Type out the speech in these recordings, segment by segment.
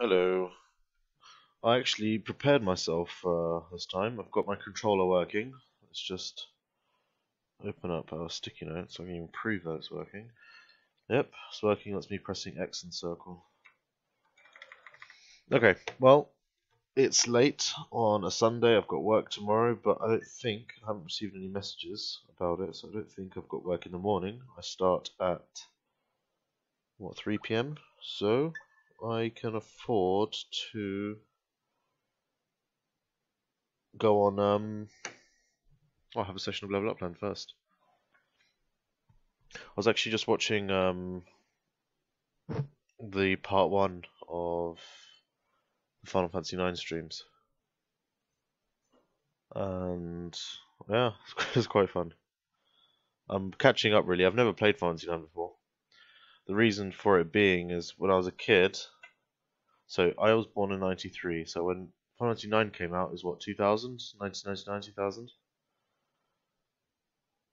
Hello. I actually prepared myself this time. I've got my controller working. Let's just open up our sticky notes so I can even prove that it's working. Yep, it's working. That's me pressing X and circle. Okay, well, it's late on a Sunday. I've got work tomorrow, but I haven't received any messages about it, so I don't think I've got work in the morning. I start at, 3 p.m.? So I can afford to go on, I'll have a session of Level Up planned first. I was actually just watching the part one of the Final Fantasy IX streams, and yeah, it's quite fun. I'm catching up really. I've never played Final Fantasy IX before. The reason for it being is when I was a kid. So I was born in '93. So when Final Fantasy IX came out, is what 2000, 1999, 2000.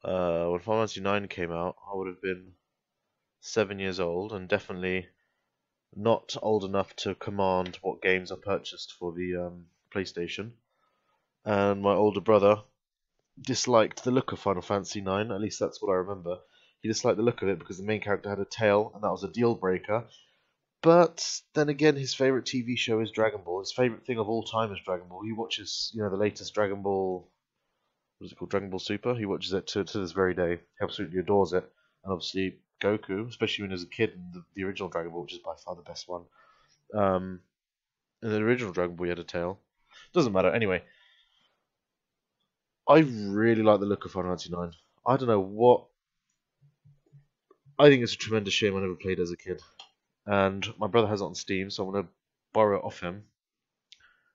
When Final Fantasy IX came out, I would have been 7 years old, and definitely not old enough to command what games I purchased for the PlayStation. And my older brother disliked the look of Final Fantasy IX, at least that's what I remember. He disliked the look of it because the main character had a tail, and that was a deal breaker. But then again, his favorite TV show is Dragon Ball. His favorite thing of all time is Dragon Ball. He watches, the latest Dragon Ball, what is it called, Dragon Ball Super? He watches it to this very day. He absolutely adores it. And obviously, Goku, especially when he was a kid in the original Dragon Ball, which is by far the best one. In the original Dragon Ball, he had a tail. Doesn't matter. Anyway, I really like the look of Final Fantasy IX. I don't know what. I think it's a tremendous shame I never played as a kid. And my brother has it on Steam, so I'm going to borrow it off him.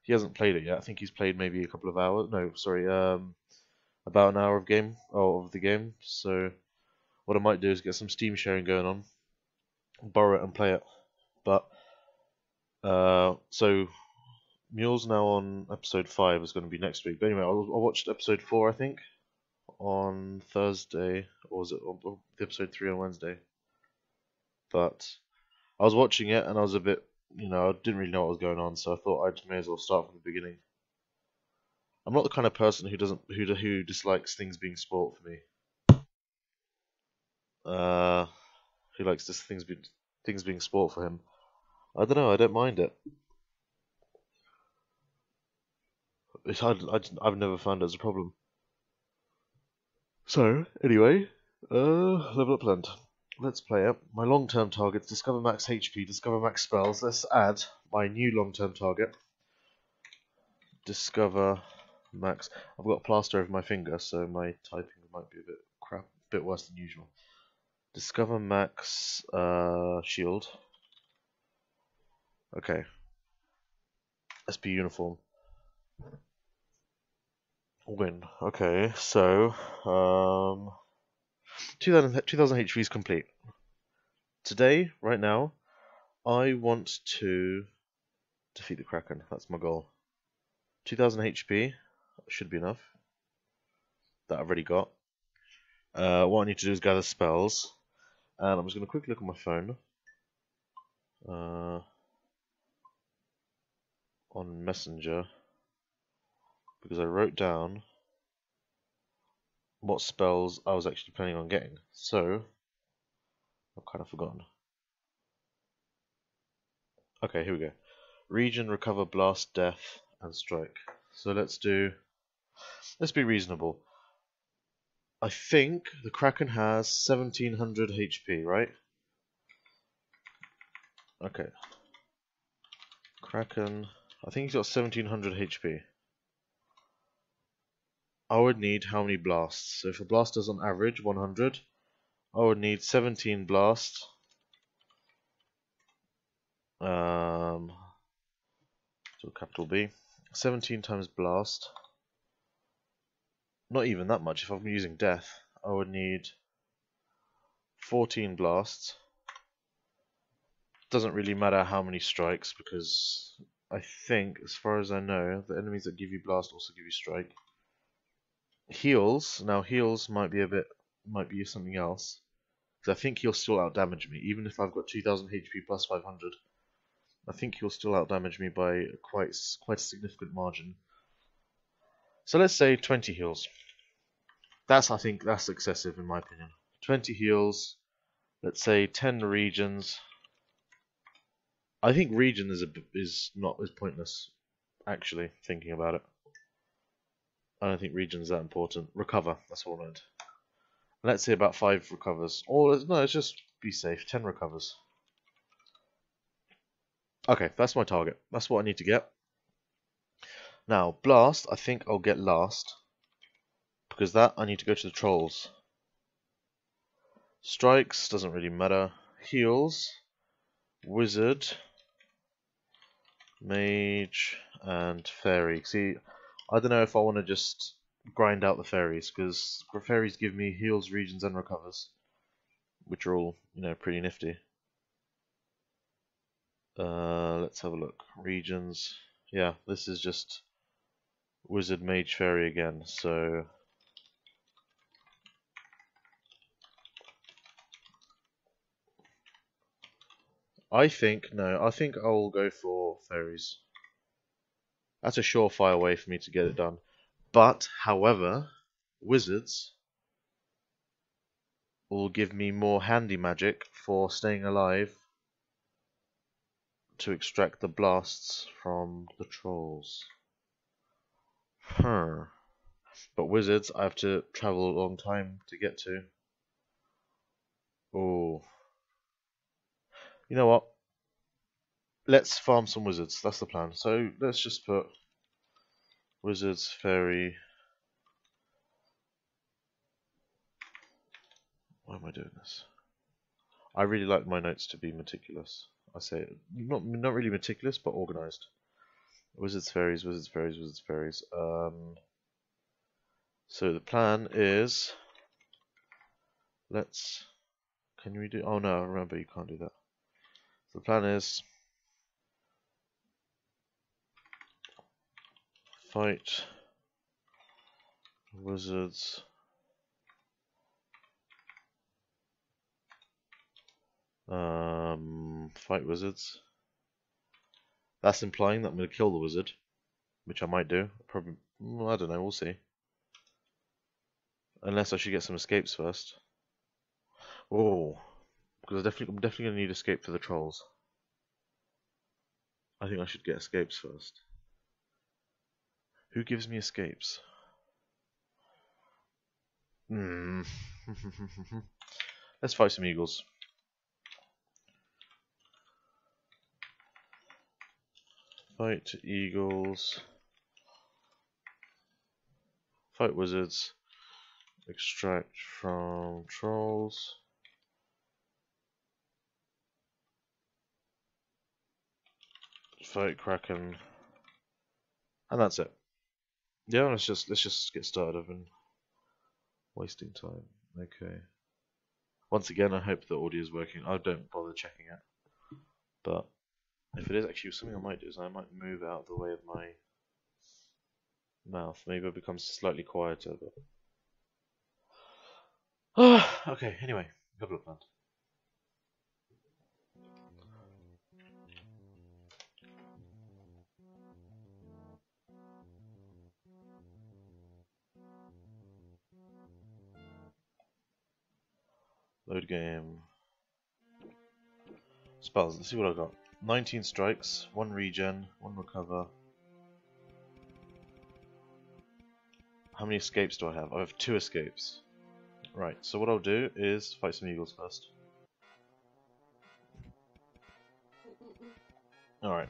He hasn't played it yet. I think he's played maybe a couple of hours. No, sorry, about an hour of the game. So what I might do is get some Steam sharing going on, borrow it and play it. But so Mule's now on episode 5. Is going to be next week. But anyway, I watched episode 4, I think, on Thursday, or was it episode 3 on Wednesday? But I was watching it and I was a bit, I didn't really know what was going on, so I thought I may as well start from the beginning. I'm not the kind of person who dislikes things being spoilt for me. Who likes things being spoilt for him? I don't know. I don't mind it. I've never found it as a problem. So anyway, level up land. Let's play it. My long-term targets: discover max HP, discover max spells. Let's add my new long-term target. Discover max. I've got a plaster over my finger, so my typing might be a bit worse than usual. Discover max shield. Okay. SP uniform. Win. Okay, so 2000 HP is complete. Today, right now, I want to defeat the Kraken. That's my goal. 2000 HP should be enough. That I've already got. What I need to do is gather spells. And I'm just going to quickly look at my phone. On Messenger. Because I wrote down what spells I was actually planning on getting. So, I've kind of forgotten. Okay, here we go. Region, recover, blast, death, and strike. So let's be reasonable. I think the Kraken has 1700 HP, right? Okay. Kraken, I think he's got 1700 HP. I would need how many blasts? So if a blast does on average 100, I would need 17 blasts. So capital B. 17 times blast. Not even that much. If I'm using death, I would need 14 blasts. Doesn't really matter how many strikes, because I think, as far as I know, the enemies that give you blast also give you strike. Heals. Now heals might be something else, because I think he'll still outdamage me, even if I've got 2000 HP plus 500. I think he'll still outdamage me by quite a significant margin. So let's say 20 heals. I think that's excessive in my opinion. 20 heals. Let's say 10 regions. I think region is pointless. Actually, thinking about it, I don't think region is that important. Recover. That's all I meant. Let's say about 5 recovers. Or no, let's just be safe. 10 recovers. Okay, that's my target. That's what I need to get. Now, Blast, I think I'll get last. Because that, I need to go to the Trolls. Strikes, doesn't really matter. Heals, Wizard, Mage, and Fairy. See, I don't know if I want to just grind out the Fairies, because Fairies give me heals, regions, and recovers. Which are all, pretty nifty. Let's have a look. Regions. Yeah, this is just Wizard, Mage, Fairy again, so... I think I'll go for Fairies. That's a surefire way for me to get it done. But, however, Wizards will give me more handy magic for staying alive to extract the blasts from the Trolls. But Wizards, I have to travel a long time to get to. Oh. You know what? Let's farm some Wizards. That's the plan. So let's just put Wizards, Fairy. Why am I doing this? I really like my notes to be meticulous. I say not really meticulous, but organized. Wizards, Fairies, Wizards, Fairies, Wizards, Fairies. So the plan is, can we do? Oh no, remember you can't do that. So the plan is fight Wizards. Fight Wizards. That's implying that I'm going to kill the Wizard, which I might do. Probably, I don't know. We'll see. Unless I should get some escapes first. Oh, because I'm definitely going to need escape for the Trolls. I think I should get escapes first. Who gives me escapes? Let's fight some Eagles. Fight Eagles. Fight Wizards. Extract from Trolls. Fight Kraken. And that's it. Yeah, let's just get started. I've been wasting time. Okay. Once again, I hope the audio is working. I don't bother checking it. But if it is, actually something I might do is I might move out of the way of my mouth. Maybe it becomes slightly quieter. But okay. Anyway, a couple of plans. Load game. Spells. Let's see what I got. 19 strikes, 1 regen, 1 recover. How many escapes do I have? I have 2 escapes. Right, so what I'll do is fight some Eagles first. Alright.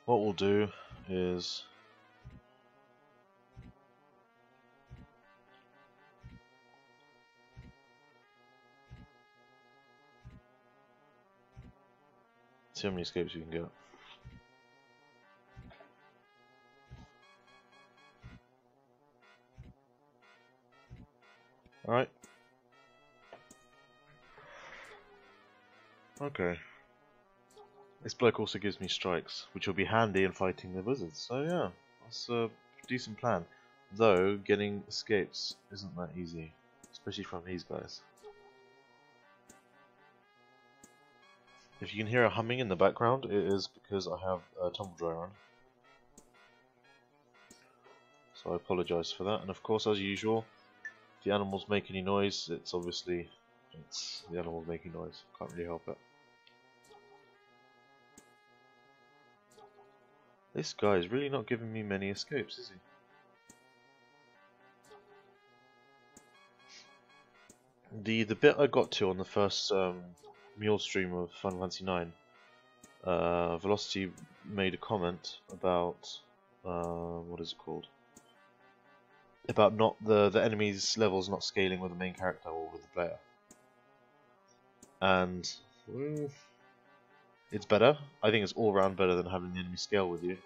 What we'll do is... see how many escapes we can get. Alright. Okay. This bloke also gives me strikes, which will be handy in fighting the wizards. So yeah, that's a decent plan. Though, getting escapes isn't that easy. Especially from these guys. If you can hear a humming in the background, it is because I have a tumble dryer on. So I apologise for that. And of course, as usual, if the animals make any noise, it's obviously the animals making noise. Can't really help it. This guy is really not giving me many escapes, is he? The bit I got to on the first mule stream of Final Fantasy 9, Velocity made a comment about what is it called? About not the enemy's levels not scaling with the main character or with the player, and it's better. I think it's all round better than having the enemy scale with you.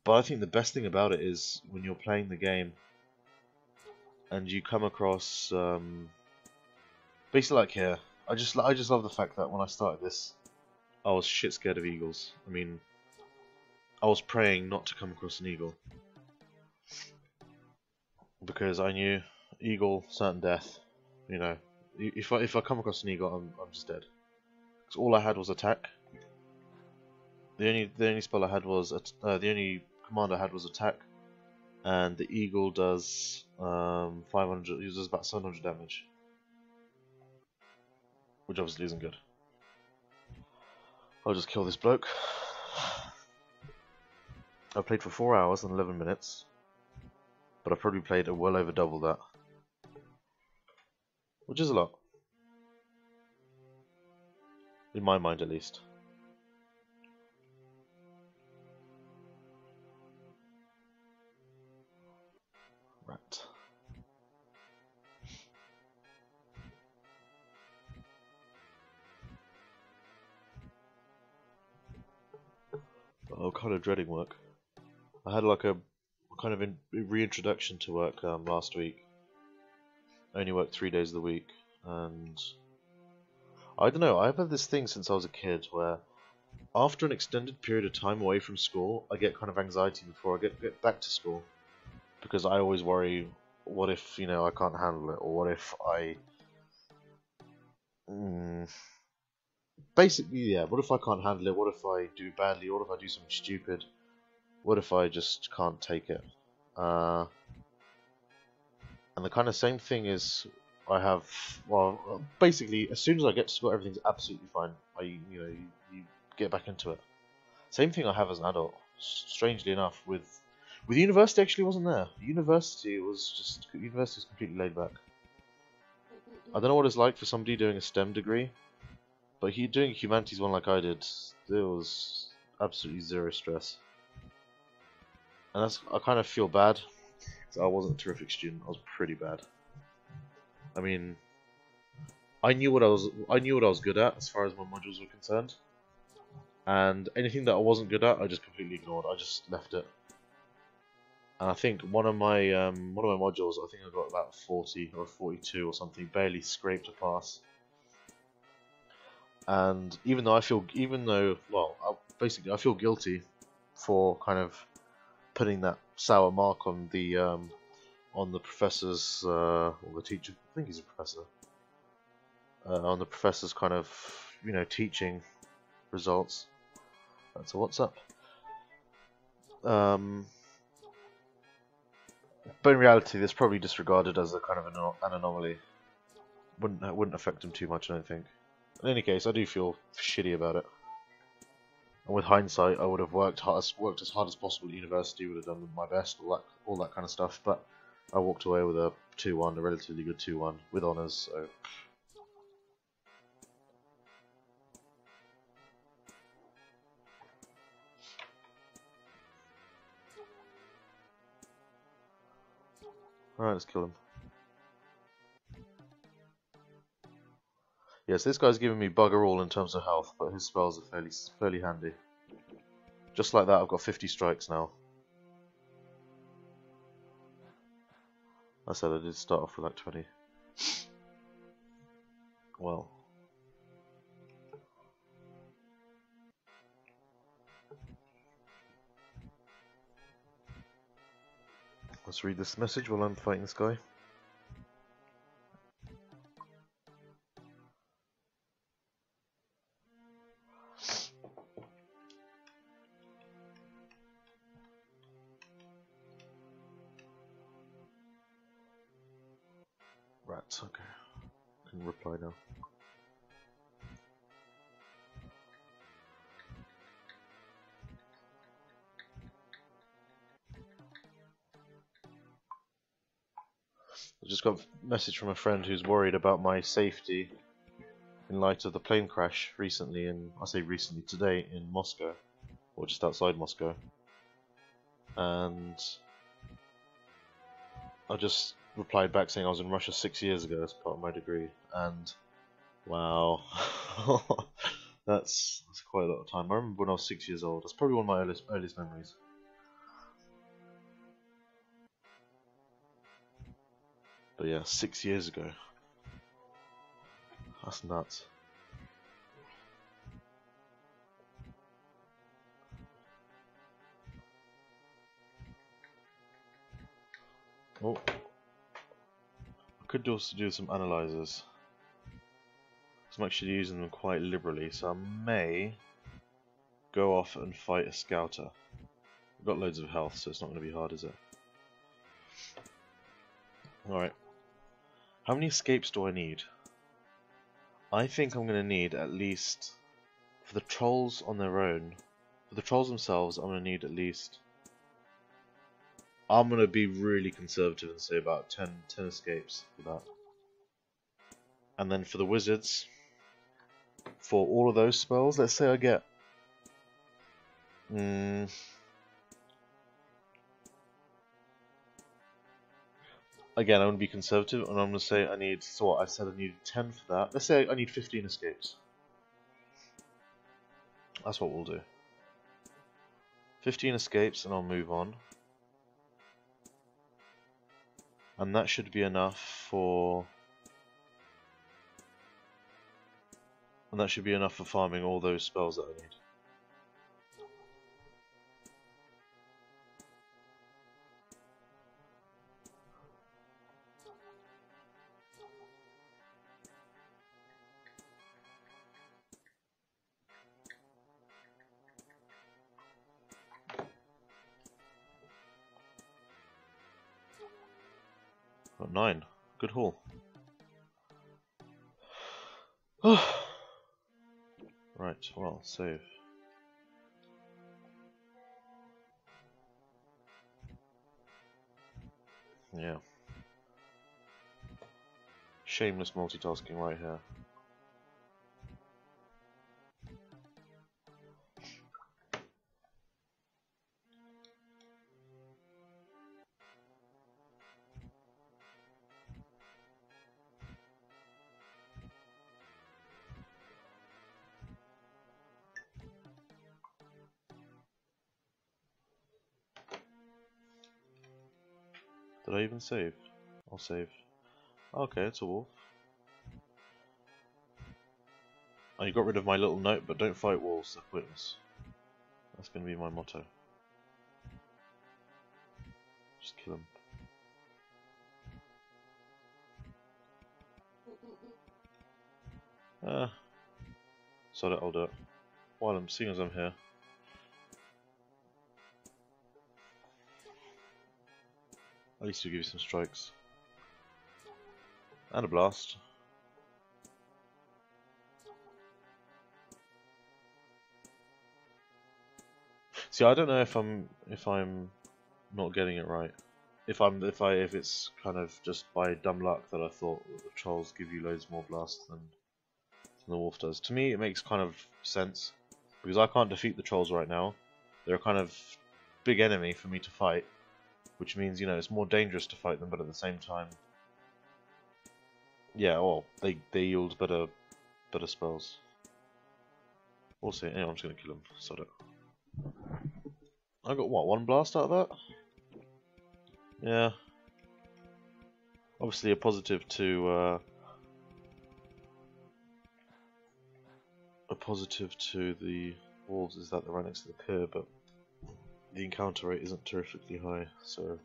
But I think the best thing about it is when you're playing the game and you come across basically like here. I just love the fact that when I started this, I was shit scared of eagles. I mean, I was praying not to come across an eagle because I knew eagle, certain death. You know, if I come across an eagle, I'm just dead. Because all I had was attack. The only spell I had was the only command I had was attack, and the eagle does 500. Uses about 700 damage, which obviously isn't good. I'll just kill this bloke. I played for 4 hours and 11 minutes, but I probably played well over double that, which is a lot, in my mind at least. Right. Oh, kind of dreading work. I had like a kind of reintroduction to work last week. I only worked 3 days of the week, and I don't know, I've had this thing since I was a kid where after an extended period of time away from school, I get kind of anxiety before I get back to school. Because I always worry, what if, you know, I can't handle it, or what if I... Basically, yeah, what if I can't handle it, what if I do badly, what if I do something stupid, what if I just can't take it? And the kind of same thing is, I have, well, basically, as soon as I get to school, everything's absolutely fine. You get back into it. Same thing I have as an adult. Strangely enough, with university, actually wasn't there. University was completely laid back. I don't know what it's like for somebody doing a STEM degree, but doing a humanities one like I did, there was absolutely zero stress. And I kind of feel bad. I wasn't a terrific student. I was pretty bad. I mean, I knew what I was good at as far as my modules were concerned, and anything that I wasn't good at, I just completely ignored. I just left it. And I think one of my modules, I think I got about 40 or 42 or something, barely scraped a pass. And basically I feel guilty for kind of putting that sour mark on the professor's or the teacher. I think he's a professor. On the professor's kind of, you know, teaching results. So what's up? But in reality, this probably disregarded as a kind of an anomaly. Wouldn't affect him too much, I don't think. In any case, I do feel shitty about it. And with hindsight, I would have worked as hard as possible at university. Would have done my best, all that kind of stuff. But I walked away with a 2-1, a relatively good 2-1 with honours. So. Alright, let's kill him. Yes, this guy's giving me bugger all in terms of health, but his spells are fairly handy. Just like that, I've got 50 strikes now. I said I did start off with like 20. Well. Let's read this message while I'm fighting this guy. nuts. Okay. Can reply now. I just got a message from a friend who's worried about my safety in light of the plane crash recently I say recently, today in Moscow, or just outside Moscow. And I just replied back saying I was in Russia 6 years ago as part of my degree, and wow, that's quite a lot of time. I remember when I was 6 years old. That's probably one of my earliest memories. But yeah, 6 years ago. That's nuts. Oh, I could also do some analyzers. I'm actually using them quite liberally, so I may go off and fight a scouter. I've got loads of health, so it's not going to be hard, is it? Alright. How many escapes do I need? I think I'm going to need at least, for the trolls on their own, for the trolls themselves, I'm going to need at least, I'm going to be really conservative and say about 10 escapes for that. And then for the wizards, for all of those spells, let's say I get again, I'm going to be conservative, and I'm going to say I need, so what, I said I needed 10 for that. Let's say I need 15 escapes. That's what we'll do. 15 escapes, and I'll move on. And that should be enough for... And that should be enough for farming all those spells that I need. Got 9. Good haul. Right, well, save. Yeah. Shameless multitasking right here. Did I even save? I'll save. Okay, it's a wolf. Oh, you got rid of my little note, but don't fight wolves, they're pointless. That's going to be my motto. Just kill them. So I'll do it. While I'm seeing as I'm here. At least we'll give you some strikes. And a blast. See, I don't know if I'm not getting it right. If it's kind of just by dumb luck that I thought that the trolls give you loads more blasts than the wolf does. To me, it makes kind of sense because I can't defeat the trolls right now. They're a kind of big enemy for me to fight, which means, you know, it's more dangerous to fight them, but at the same time, yeah, well, they yield better spells. We'll see. Anyway, I'm just gonna kill him. Sod it. I got what, 1 blast out of that? Yeah. Obviously a positive to the wolves is that they're right next to the pier, but the encounter rate isn't terrifically high, so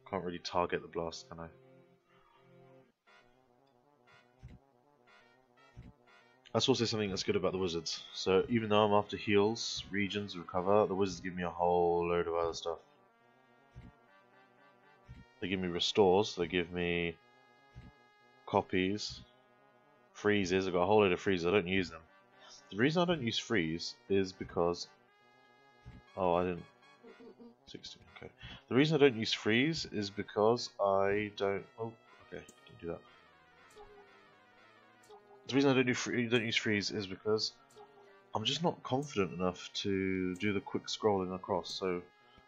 can't really target the blast, can I? That's also something that's good about the wizards. So even though I'm after heals, regions, recover, the wizards give me a whole load of other stuff. They give me restores, they give me copies, freezes. I've got a whole load of freezes. I don't use them. The reason I don't use freeze is because... Oh, I didn't... 16, okay. The reason I don't use freeze is because I don't... Oh, okay, don't do that. The reason I don't use freeze is because I'm just not confident enough to do the quick scrolling across. So,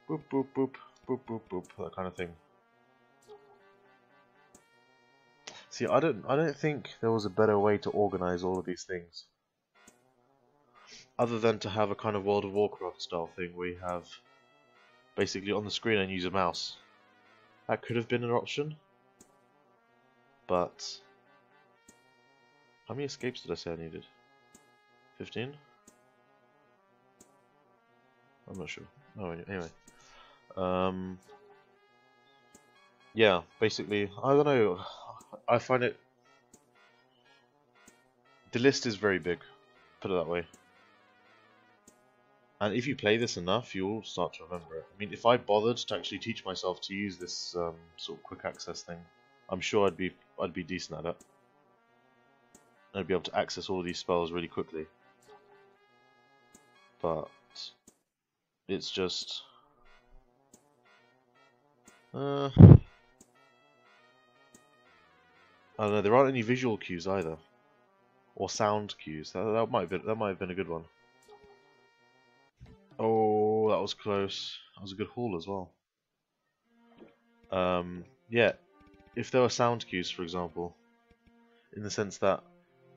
boop boop boop boop boop boop, that kind of thing. See, I don't think there was a better way to organize all of these things, other than to have a kind of World of Warcraft style thing where you have basically on the screen and use a mouse. That could have been an option, but how many escapes did I say I needed? 15? I'm not sure. Oh, anyway. Yeah, basically, I don't know. I find it... The list is very big, put it that way. And if you play this enough, you'll start to remember it. I mean, if I bothered to actually teach myself to use this sort of quick access thing, I'm sure I'd be decent at it. I'd be able to access all of these spells really quickly. But it's just... I don't know, there aren't any visual cues either. Or sound cues. That might have been a good one. Oh, that was close. That was a good haul as well. Yeah, if there were sound cues, for example, in the sense that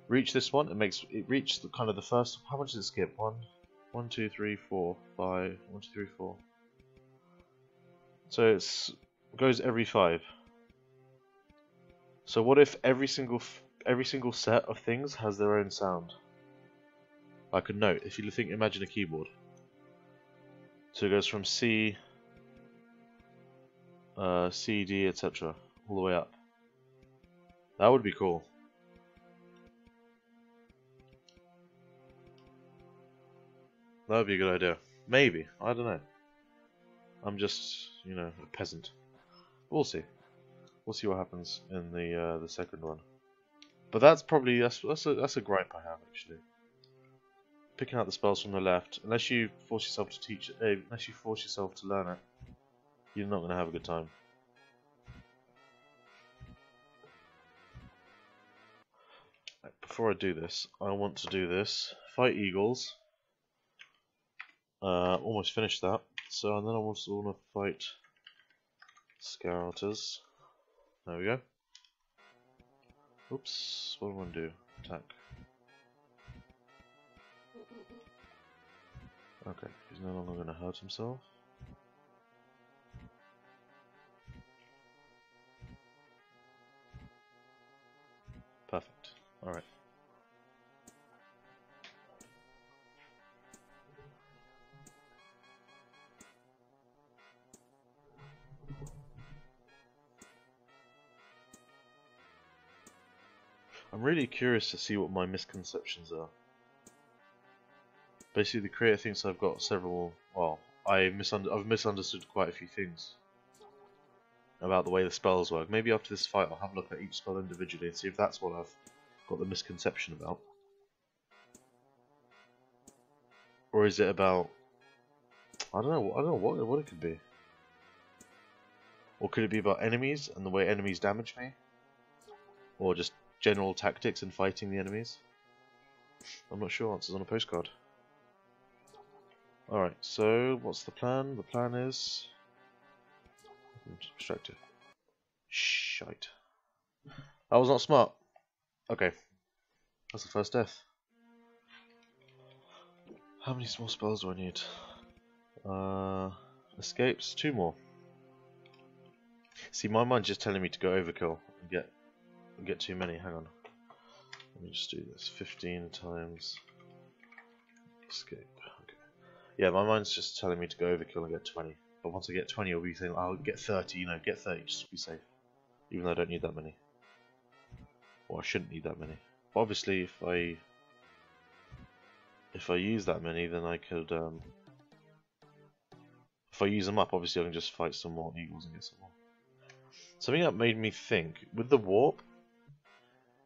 reach this one, it reached the kind of the first. How much does it skip? 1, 2, 3, 4, 5. 1, 2, 3, 4. So it goes every 5. So what if every single set of things has their own sound? Like a note. If you imagine a keyboard. So it goes from C, C, D, etc. all the way up. That would be cool. That would be a good idea. Maybe. I don't know. I'm just, you know, a peasant. We'll see. We'll see what happens in the second one. But that's probably that's a gripe I have actually. Picking out the spells from the left, unless you force yourself to teach it, unless you force yourself to learn it, you're not going to have a good time. Before I do this, I want to do this. Fight eagles. Almost finished that. So and then I also want to fight scouters. There we go. Oops, what do I want to do? Attack. Okay, he's no longer going to hurt himself. Perfect. Alright. I'm really curious to see what my misconceptions are. Basically, the creator thinks I've got several. Well, I've misunderstood quite a few things about the way the spells work. Maybe after this fight, I'll have a look at each spell individually and see if that's what I've got the misconception about, or is it about? I don't know what it could be. Or could it be about enemies and the way enemies damage me, or just general tactics in fighting the enemies? I'm not sure. Answers on a postcard. Alright, so what's the plan? The plan is... I'm distracted. Shite. That was not smart. Okay. That's the first death. How many small spells do I need? Escapes? 2 more. See, my mind's just telling me to go overkill and get too many. Hang on. Let me just do this. 15 times escape. Okay. Yeah, my mind's just telling me to go overkill and get 20. But once I get 20, I'll be saying, I'll get 30, you know, get 30 just to be safe. Even though I don't need that many. Or I shouldn't need that many. But obviously, if I use that many, then I could, if I use them up, obviously I can just fight some more eagles and get some more. Something that made me think, with the warp,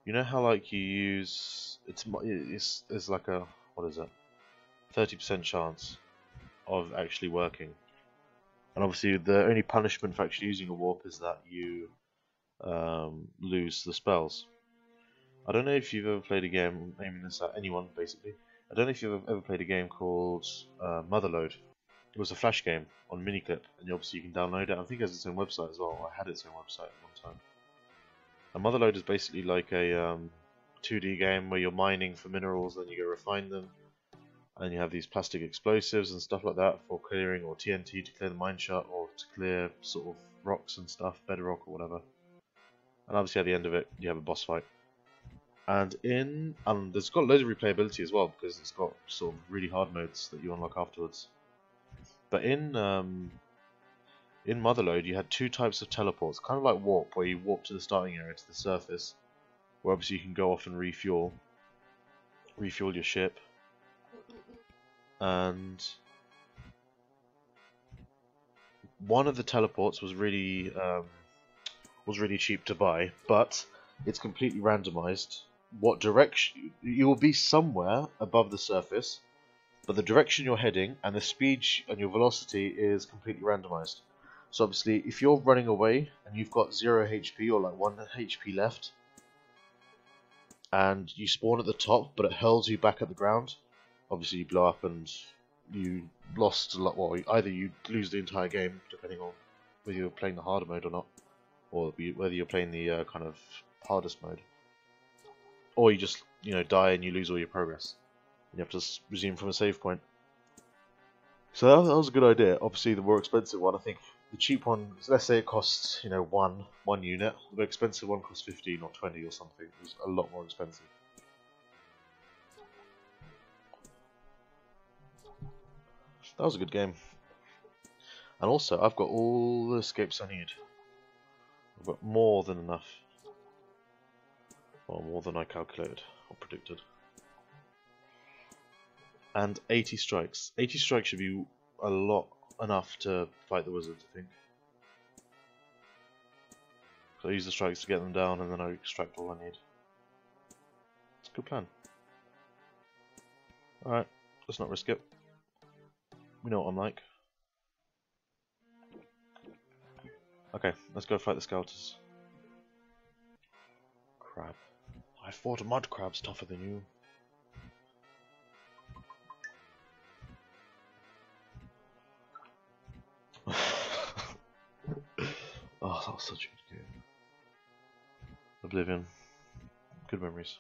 You know how like you use it's like a, what is it? 30% chance of actually working. And obviously the only punishment for actually using a warp is that you lose the spells. I don't know if you've ever played a game, aiming this at anyone basically. I don't know if you've ever played a game called Motherload. It was a flash game on Miniclip, and obviously you can download it. I think it has its own website as well. I had its own website at one time. And Motherload is basically like a 2D game where you're mining for minerals, and you go refine them, and you have these plastic explosives and stuff like that for clearing, or TNT to clear the mine shut, or to clear sort of rocks and stuff, bedrock or whatever. And obviously at the end of it, you have a boss fight. And there's got loads of replayability as well, because it's got sort of really hard modes that you unlock afterwards. But in Motherload, you had two types of teleports, kind of like warp, where you warp to the starting area, to the surface, where obviously you can go off and refuel your ship. And one of the teleports was really cheap to buy, but it's completely randomized. What direction you will be somewhere above the surface, but the direction you're heading and the speed and your velocity is completely randomized. So obviously, if you're running away and you've got 0 HP or like 1 HP left, and you spawn at the top, but it hurls you back at the ground, obviously you blow up and you lost a lot. Well, either you lose the entire game, depending on whether you're playing the harder mode or not, or whether you're playing the kind of hardest mode, or you just die and you lose all your progress. You have to resume from a save point. So that was a good idea. Obviously, the more expensive one, I think the cheap one, let's say it costs one unit. The more expensive one costs 15 or 20 or something. It was a lot more expensive. That was a good game. And also, I've got all the escapes I need. I've got more than enough. Well, more than I calculated or predicted. And 80 strikes. 80 strikes should be a lot enough to fight the wizards, I think. So I use the strikes to get them down, and then I extract all I need. It's a good plan. Alright, let's not risk it. We know what I'm like. Okay, let's go fight the scouters. Crab. I fought a mud crab's tougher than you. Oh, that was such a good game. Oblivion. Good memories.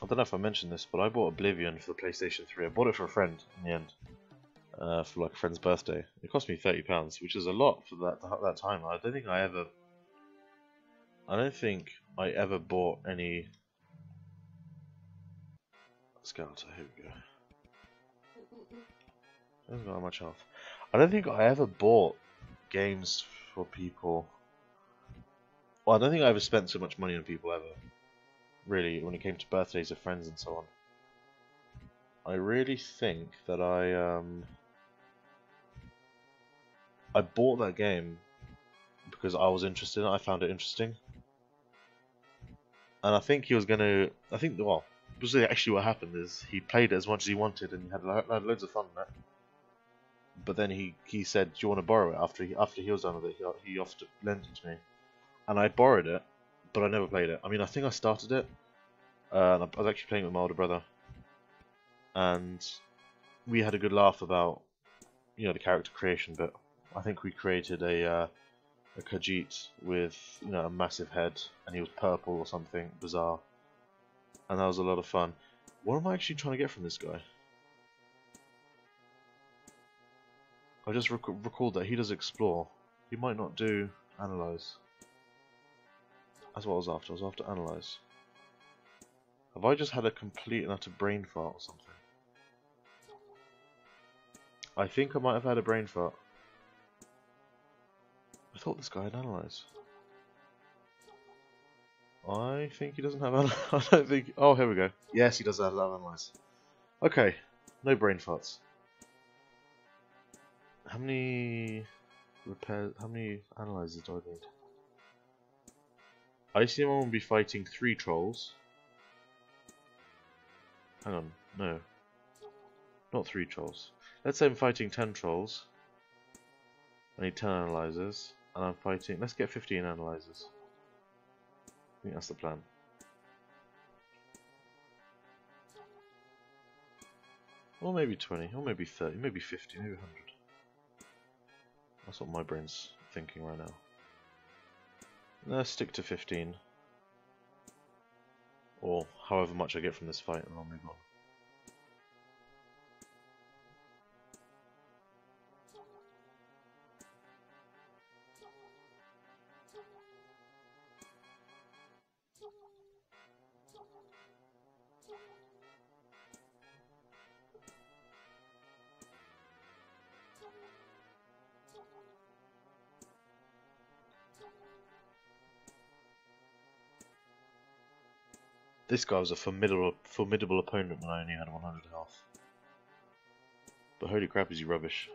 I don't know if I mentioned this, but I bought Oblivion for the PlayStation 3. I bought it for a friend in the end, for like a friend's birthday. It cost me £30, which is a lot for that time. I don't think I ever bought any. Scouter. Here we go. Hasn't got much health. I don't think I ever bought games for people. Well, I don't think I ever spent so much money on people ever. Really, when it came to birthdays of friends and so on. I really think that I bought that game because I was interested in it. I found it interesting. And I think he was gonna. Well, actually what happened is he played it as much as he wanted and he had loads of fun in it. But then he said, "Do you want to borrow it?" After he was done with it, he offered to lend it to me, and I borrowed it, but I never played it. I mean, I think I started it. And I was actually playing with my older brother, and we had a good laugh about the character creation bit. I think we created a Khajiit with a massive head, and he was purple or something bizarre, and that was a lot of fun. What am I actually trying to get from this guy? I just recalled that he does explore. He might not do analyze. That's what I was after. I was after analyze. Have I just had a complete and utter brain fart or something? I think I might have had a brain fart. I thought this guy had analyze. I think he doesn't have analyze. I don't think. Oh, here we go. Yes, he does have analyze. Okay, no brain farts. How many analyzes do I need? Icy will be fighting 3 trolls. Hang on, no. Not 3 trolls. Let's say I'm fighting 10 trolls. I need 10 analyzers. And I'm fighting... Let's get 15 analyzers. I think that's the plan. Or maybe 20, or maybe 30, maybe 50, maybe 100. That's what my brain's thinking right now. Let's stick to 15. Or however much I get from this fight, and I'll move on. This guy was a formidable opponent when I only had 100 health. But holy crap, is he rubbish.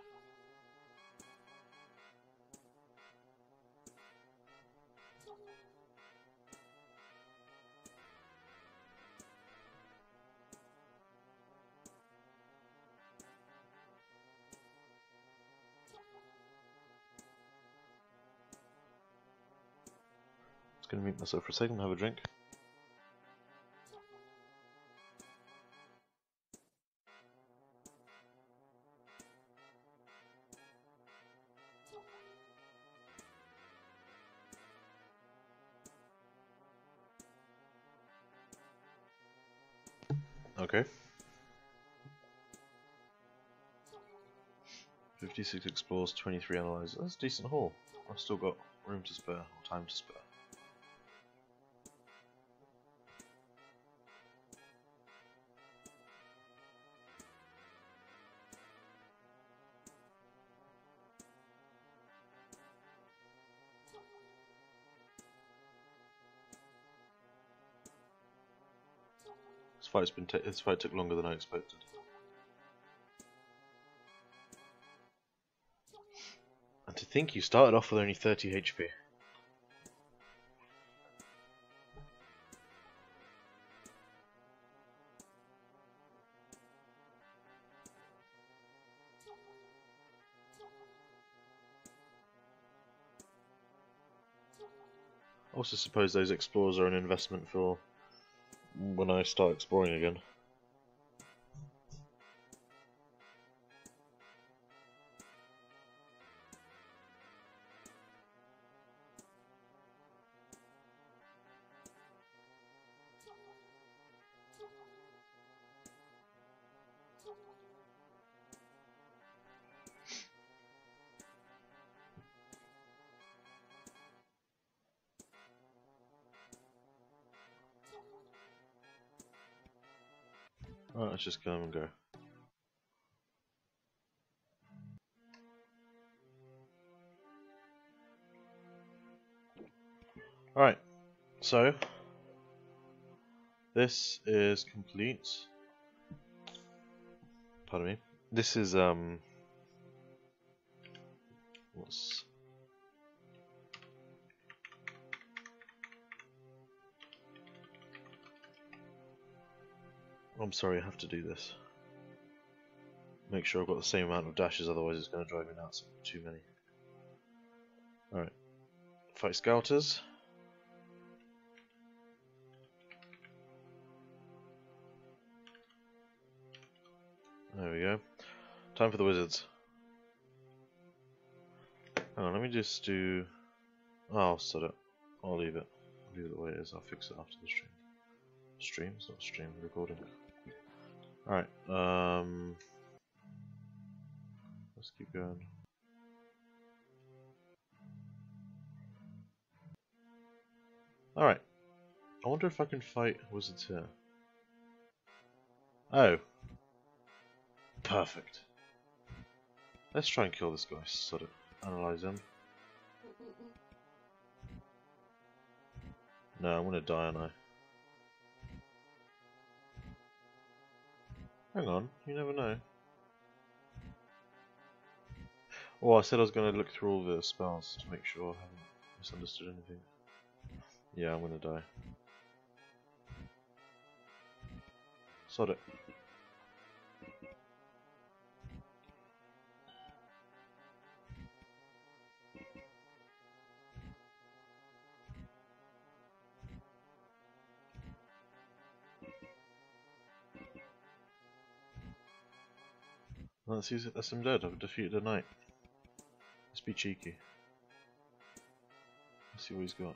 Just gonna mute myself for a second and have a drink. Okay. 56 explores, 23 analyzers. That's a decent haul. I've still got room to spare, or time to spare. This fight took longer than I expected. And to think you started off with only 30 HP. I also suppose those explorers are an investment for when I start exploring again. Alright, let's just go and go. Alright, so this is complete. Pardon me. This is what's I'm sorry, I have to do this. Make sure I've got the same amount of dashes, otherwise it's going to drive me nuts. Too many. Alright. Fight Scouters. There we go. Time for the Wizards. Hang on, let me just do... Oh, I'll set it. I'll leave it. I'll leave it the way it is. I'll fix it after the stream. Stream? It's not stream, recording. Alright, let's keep going. Alright. I wonder if I can fight wizards here. Oh. Perfect. Let's try and kill this guy, sort of analyze him. No, I'm gonna die, aren't I? Hang on, you never know. Oh, I said I was going to look through all the spells to make sure I haven't misunderstood anything. Yeah, I'm gonna die. Sod it. Let's use it. That's him dead. I've defeated a knight. Let's be cheeky. Let's see what he's got.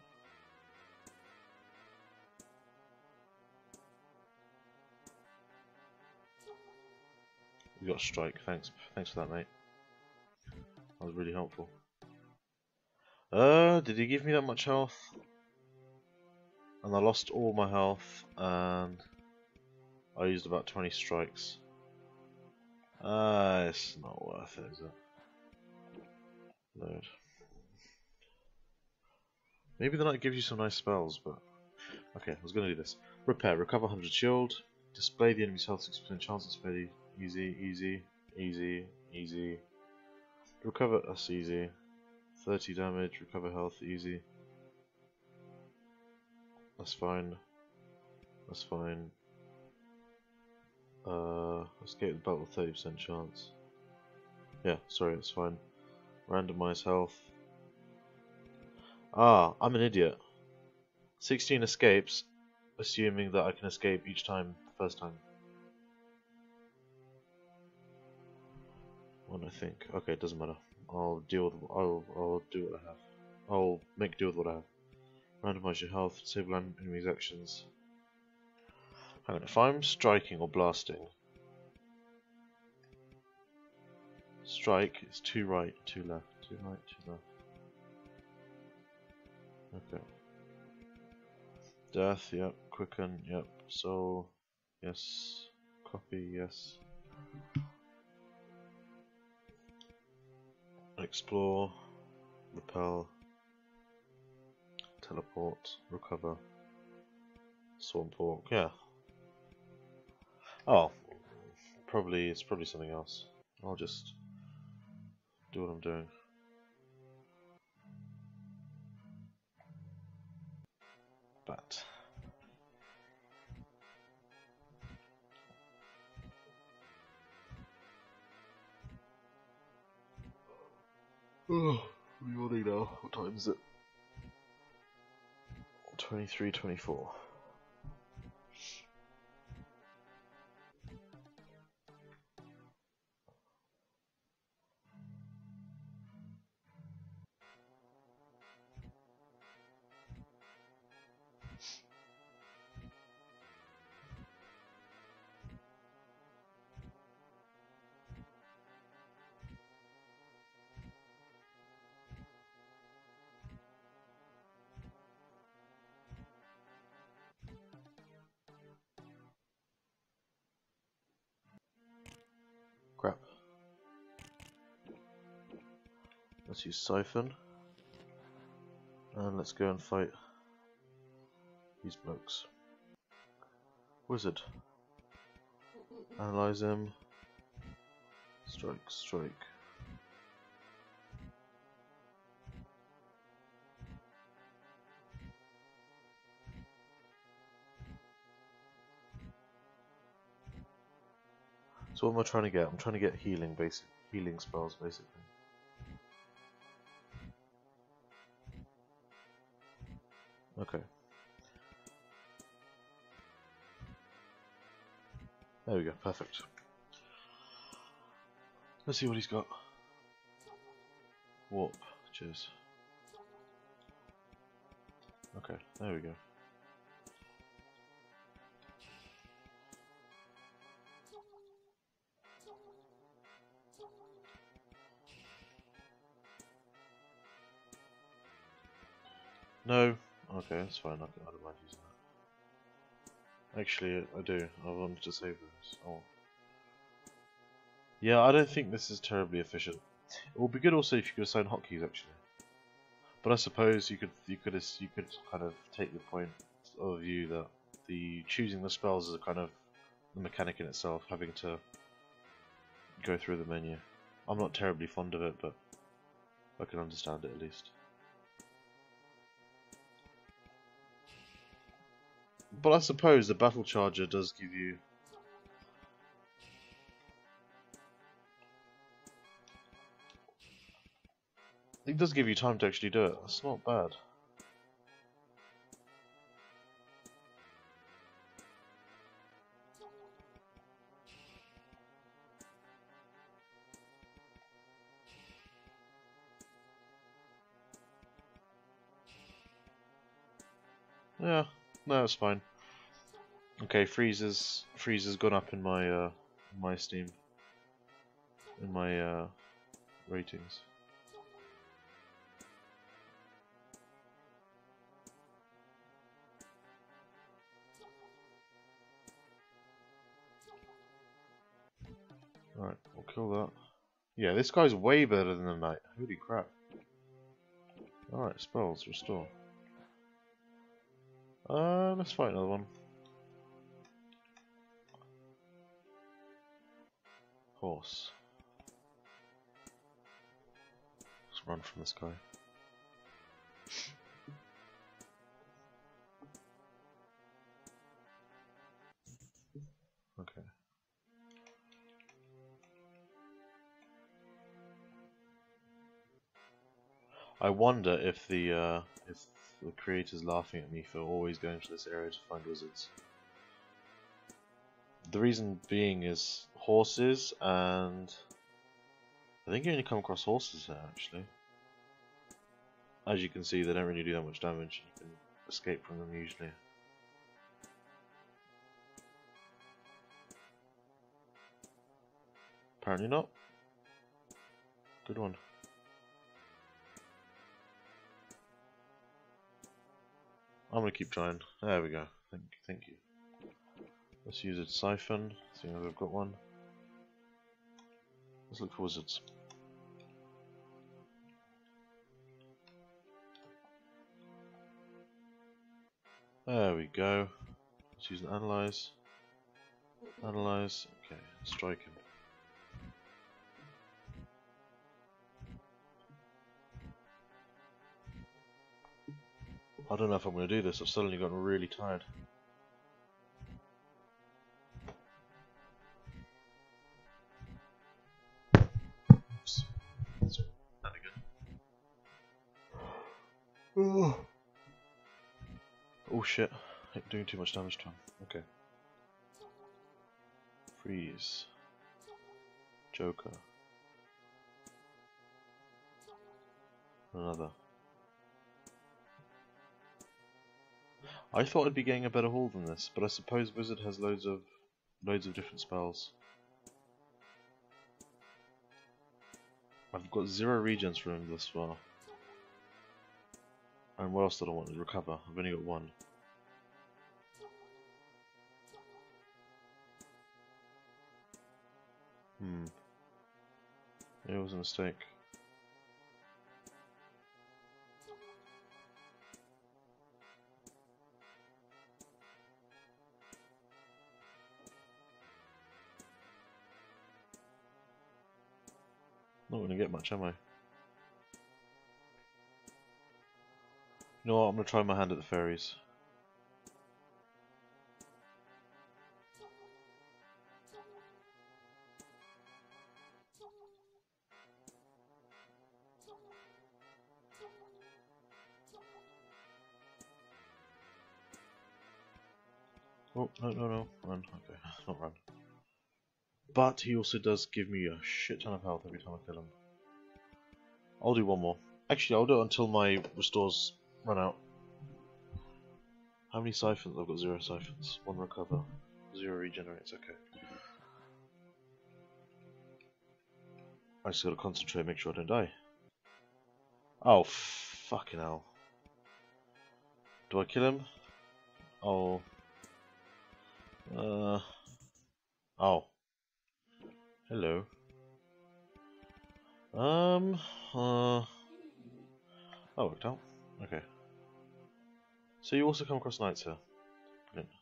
We got a strike. Thanks for that, mate. That was really helpful. Did he give me that much health? And I lost all my health, and I used about 20 strikes. It's not worth it, is it? Load. Maybe the knight gives you some nice spells, but okay, I was gonna do this. Repair, recover 100 shield, display the enemy's health 6% chance of spelling. Easy, easy, easy, easy. Recover, that's easy. 30 damage, recover health, easy. That's fine. That's fine. Escape the battle with 30% chance. Yeah, sorry, it's fine. Randomize health. Ah, I'm an idiot. 16 escapes, assuming that I can escape each time, the first time. One, I think. Okay, it doesn't matter. I'll deal with. I'll do what I have. I'll make do with what I have. Randomize your health. Disable enemies' actions. Hang on. If I'm striking or blasting, strike is 2 right, 2 left, 2 right, 2 left. Okay. Death. Yep. Quicken. Yep. So, yes. Copy. Yes. Explore, repel, teleport, recover, swamp walk. Yeah. Oh, it's probably something else. I'll just do what I'm doing. Bat. Oh, morning now. What time is it? 23:24. Crap. Let's use Siphon. And let's go and fight these blokes. Wizard. Analyze him. Strike, strike. So what am I trying to get? I'm trying to get healing spells basically. Okay. There we go, perfect. Let's see what he's got. Warp, cheers. Okay, there we go. No? Okay, that's fine, I don't mind using that. Actually, I do. I wanted to save this. Oh. Yeah, I don't think this is terribly efficient. It would be good also if you could assign hotkeys, actually. But I suppose you could kind of take the point of view that the choosing the spells is a kind of the mechanic in itself, having to go through the menu. I'm not terribly fond of it, but I can understand it at least. But I suppose the battle charger does give you... It does give you time to actually do it. That's not bad. Yeah, no, it's fine. Okay, freezer's gone up in my Steam, in my ratings. Alright, we'll kill that. Yeah, this guy's way better than the knight. Holy crap. Alright, spells, restore. Let's fight another one. Horse. Let's run from this guy. Okay. I wonder if the creator's laughing at me for always going to this area to find wizards. The reason being is horses, and I think you only come across horses there actually. As you can see, they don't really do that much damage. You can escape from them usually. Apparently not. Good one. I'm gonna keep trying. There we go. Thank you. Let's use a siphon, seeing as I've got one. Let's look for wizards. There we go. Let's use an analyze. Analyze. Okay, strike him. I don't know if I'm going to do this. I've suddenly gotten really tired. Oops. Sorry. That again. Oh shit. Doing too much damage to him. Okay. Freeze. Joker. Another. I thought I'd be getting a better haul than this, but I suppose Wizard has loads of different spells. I've got 0 regens for him thus far. And what else did I want to recover? I've only got 1. It was a mistake. Not going to get much, am I? You know what, I'm going to try my hand at the fairies. Oh, no, run, okay, not run. But he also does give me a shit ton of health every time I kill him. I'll do one more. Actually, I'll do it until my restores run out. How many siphons? I've got 0 siphons. 1 recover. 0 regenerates, okay. I just gotta concentrate, make sure I don't die. Oh, fucking hell. Do I kill him? Oh. Oh. Hello. That worked out. Okay. So you also come across knights here. Brilliant.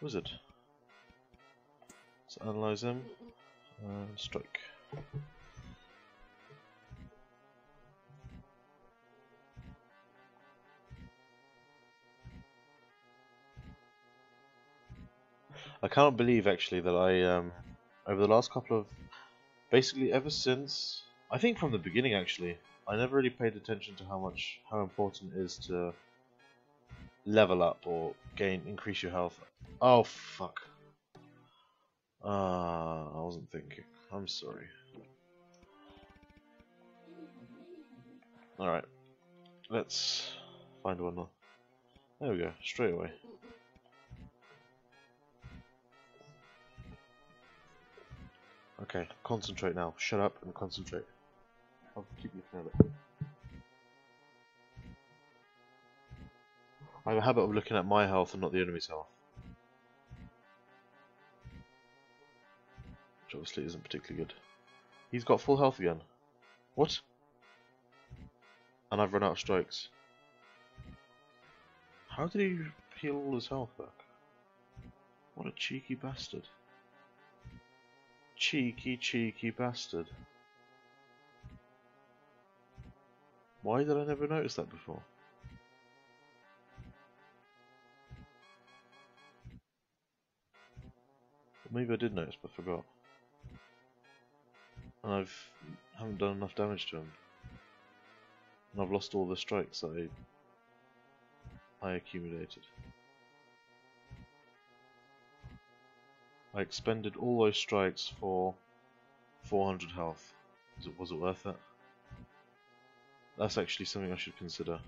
Wizard. Let's analyze him. And strike. I cannot believe actually that I over the last couple of basically ever since I think from the beginning actually I never really paid attention to how important it is to level up or increase your health. Oh fuck. I wasn't thinking. I'm sorry. Alright. Let's find one more. There we go, straight away. Okay, concentrate now. Shut up and concentrate. I'll keep looking at it. I have a habit of looking at my health and not the enemy's health. Which obviously isn't particularly good. He's got full health again. What? And I've run out of strikes. How did he heal all his health back? What a cheeky bastard. Cheeky, cheeky bastard. Why did I never notice that before? Maybe I did notice but forgot. And haven't done enough damage to him. And I've lost all the strikes that I accumulated. I expended all those strikes for 400 health. Was it worth it? That's actually something I should consider.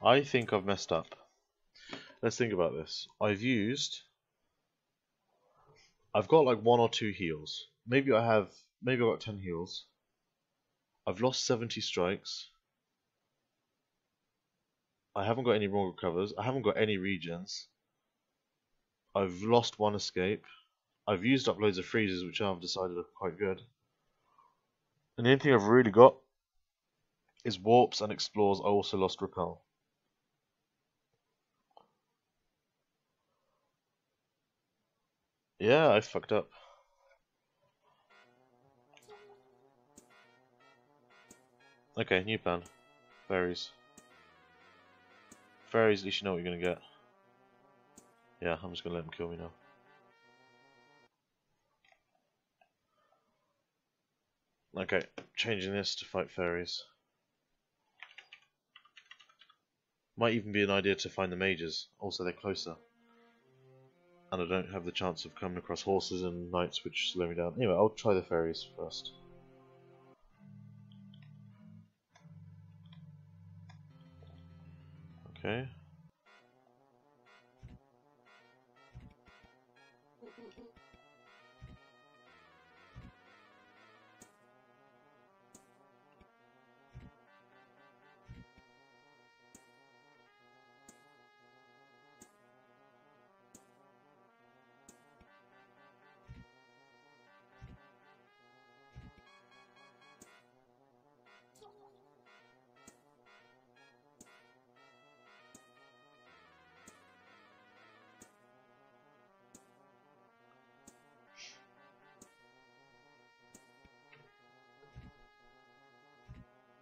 I think I've messed up. Let's think about this. I've got like 1 or 2 heals. Maybe I've got 10 heals. I've lost 70 strikes. I haven't got any wrong recovers. I haven't got any regens. I've lost 1 escape. I've used up loads of freezes, which I've decided are quite good. And the only thing I've really got is warps and explores. I also lost repel. Yeah, I fucked up. Okay, new plan. Fairies. Fairies, at least you know what you're gonna get. Yeah, I'm just gonna let them kill me now. Okay, changing this to fight fairies. Might even be an idea to find the mages. Also, they're closer. And I don't have the chance of coming across horses and knights which slow me down. Anyway, I'll try the fairies first. Okay.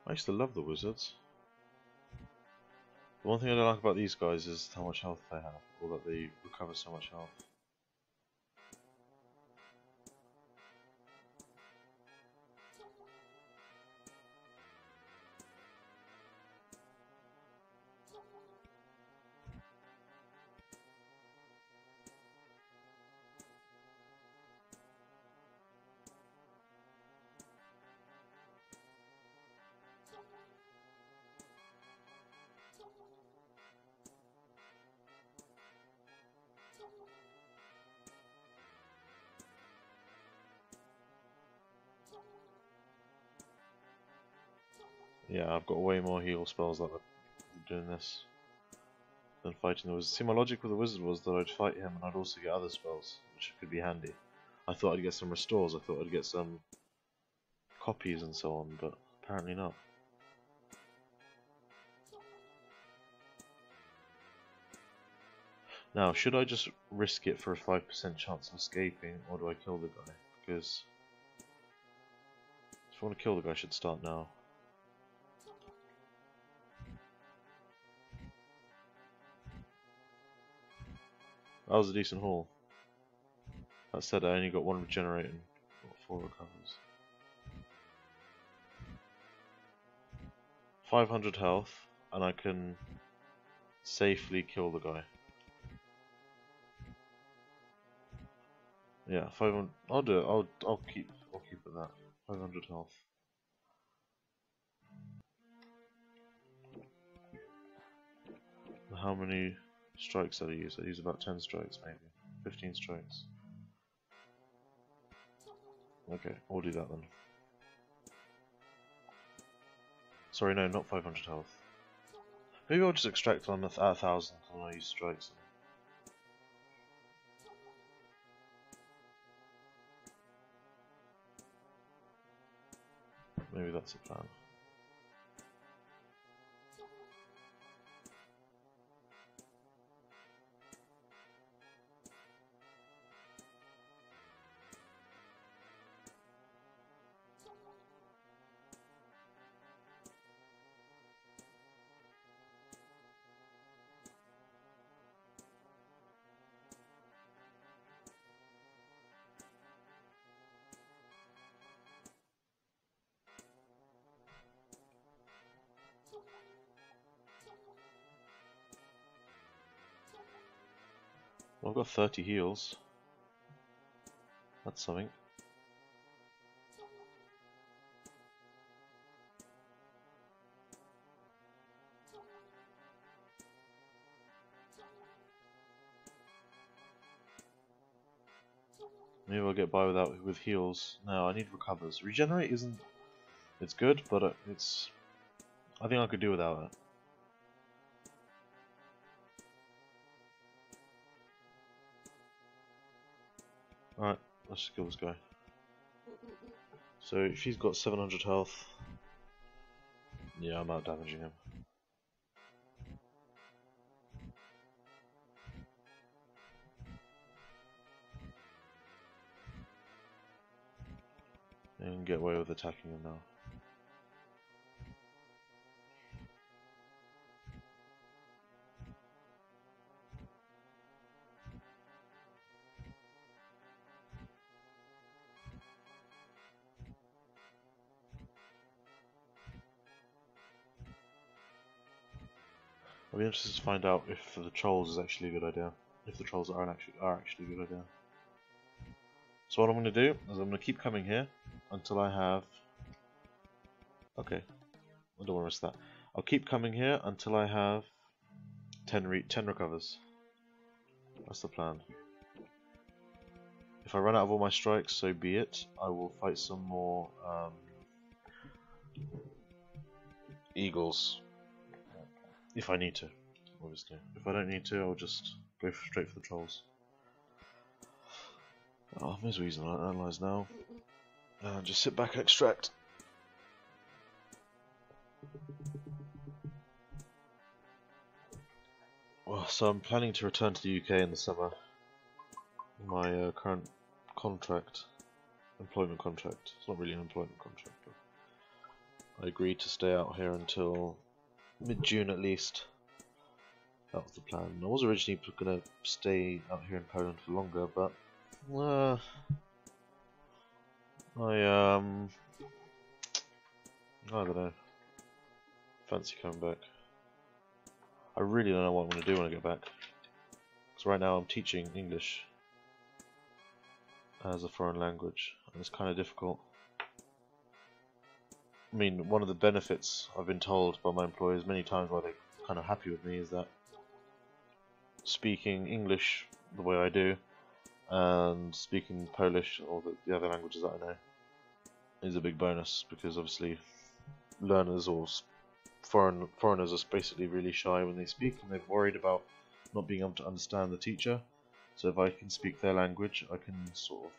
I used to love the wizards. The one thing I don't like about these guys is how much health they have, or that they recover so much health. Yeah, I've got way more heal spells that are doing this than fighting the wizard. See, my logic with the wizard was that I'd fight him and I'd also get other spells, which could be handy. I thought I'd get some restores, I thought I'd get some copies and so on, but apparently not. Now, should I just risk it for a 5% chance of escaping, or do I kill the guy? Because if I want to kill the guy, I should start now. That was a decent haul. That said, I only got one regenerate and 4 recovers. 500 health, and I can safely kill the guy. Yeah, 500. I'll do it. I'll keep at that. 500 health. How many strikes did I use? I used about 10 strikes, maybe 15 strikes. Okay, we'll do that then. Sorry, no, not 500 health. Maybe I'll just extract on at 1,000 and I'll use strikes. Maybe that's a plan. Well, I've got 30 heals. That's something. Maybe I'll get by with heals. No, I need recovers. Regenerate isn't... It's good, but it's... I think I could do without it. Alright, let's just kill this guy. So if he's got 700 health... Yeah, I'm out damaging him. And get away with attacking him now. I'll be interested to find out if the trolls is actually a good idea. If the trolls are actually a good idea. So what I'm going to do is I'm going to keep coming here until I have... Okay, I don't want to risk that. I'll keep coming here until I have 10 recovers. That's the plan. If I run out of all my strikes, so be it. I will fight some more eagles. If I need to, obviously. If I don't need to, I'll just go straight for the trolls. Oh, may as well use an analyze now. And just sit back and extract. Well, so I'm planning to return to the UK in the summer. My current employment contract. It's not really an employment contract, but I agreed to stay out here until mid-June at least. That was the plan. I was originally going to stay out here in Poland for longer, but I don't know. Fancy coming back. I really don't know what I'm going to do when I get back. Because right now I'm teaching English as a foreign language, and it's kind of difficult. I mean, one of the benefits I've been told by my employers many times why they're kind of happy with me is that speaking English the way I do and speaking Polish or the other languages that I know is a big bonus, because obviously learners or foreigners are basically really shy when they speak, and they're worried about not being able to understand the teacher. So if I can speak their language, I can sort of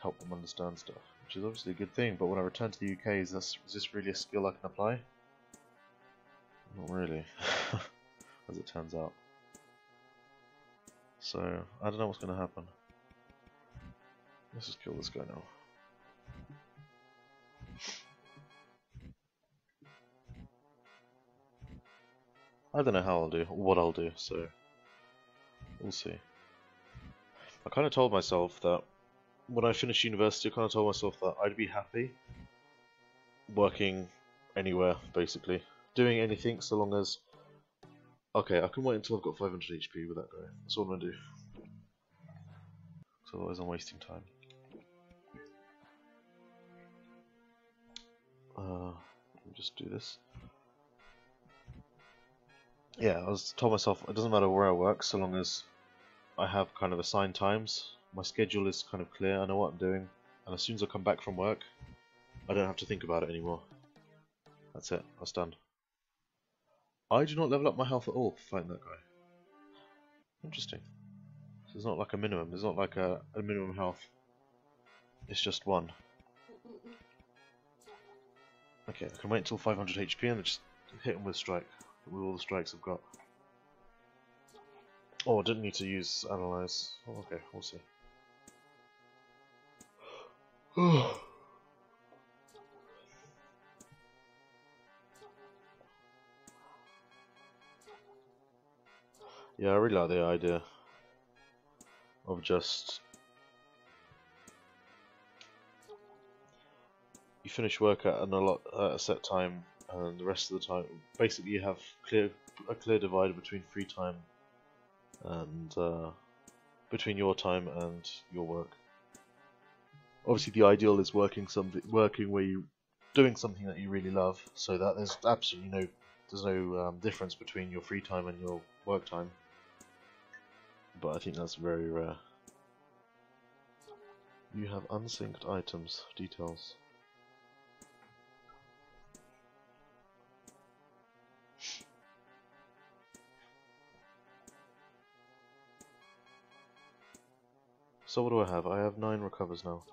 help them understand stuff, which is obviously a good thing. But when I return to the UK, is this really a skill I can apply? Not really, as it turns out. So I don't know what's going to happen. Let's just kill this guy now. I don't know how I'll do, or what I'll do, so we'll see. I kind of told myself that when I finished university, I kind of told myself that I'd be happy working anywhere, basically. Doing anything so long as... Okay, I can wait until I've got 500 HP with that guy. That's all I'm going to do. So otherwise I'm wasting time. Let me just do this. Yeah, I told myself it doesn't matter where I work so long as I have kind of assigned times. My schedule is kind of clear, I know what I'm doing, and as soon as I come back from work, I don't have to think about it anymore. That's it, that's done. I do not level up my health at all for fighting that guy. Interesting. So it's not like a minimum, it's not like a minimum health. It's just one. Okay, I can wait until 500 HP and just hit him with strike. With all the strikes I've got. Oh, I didn't need to use analyze. Oh, okay, we'll see. Yeah, I really like the idea of just you finish work at a set time, and the rest of the time, basically, you have a clear divider between free time and between your time and your work. Obviously, the ideal is working where you doing something that you really love, so that there's absolutely no difference between your free time and your work time. But I think that's very rare. You have unsynced items details. So what do I have? I have 9 recovers now.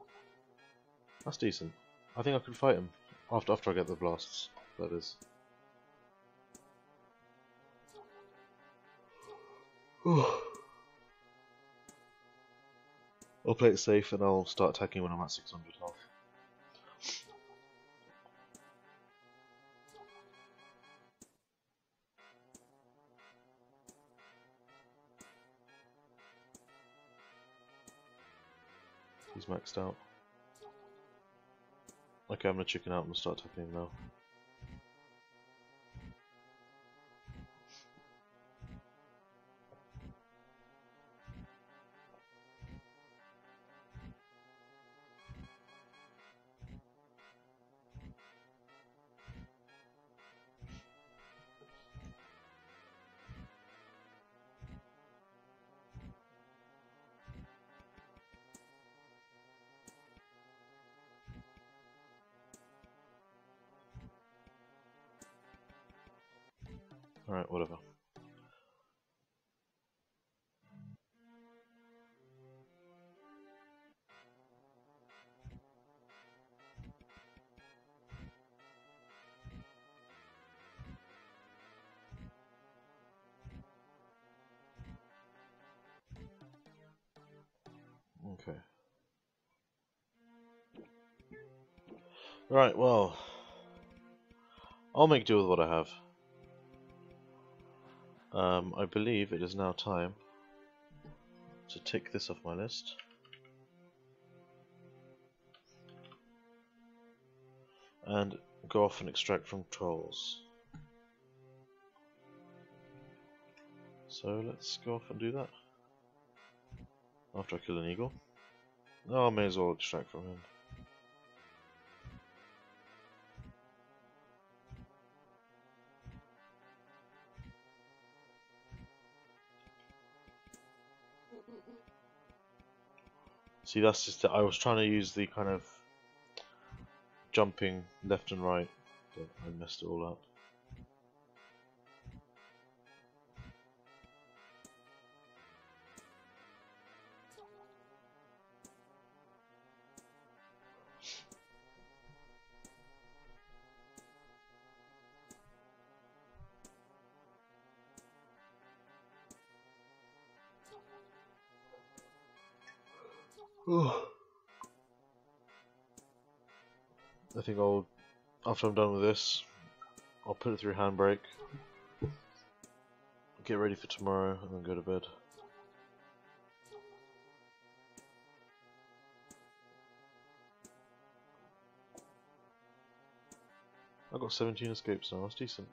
That's decent. I think I could fight him after I get the blasts. That is. I'll play it safe and I'll start attacking when I'm at 600 health. He's maxed out. Okay, I'm gonna chicken out and start attacking him now. Alright, whatever. Okay. Right, well, I'll make do with what I have. I believe it is now time to tick this off my list. And go off and extract from trolls. So let's go off and do that. After I kill an eagle. Oh, I may as well extract from him. See, that's just I was trying to use the kind of jumping left and right but I messed it all up. I think after I'm done with this, I'll put it through handbrake, get ready for tomorrow, and then go to bed. I got 17 escapes now, that's decent.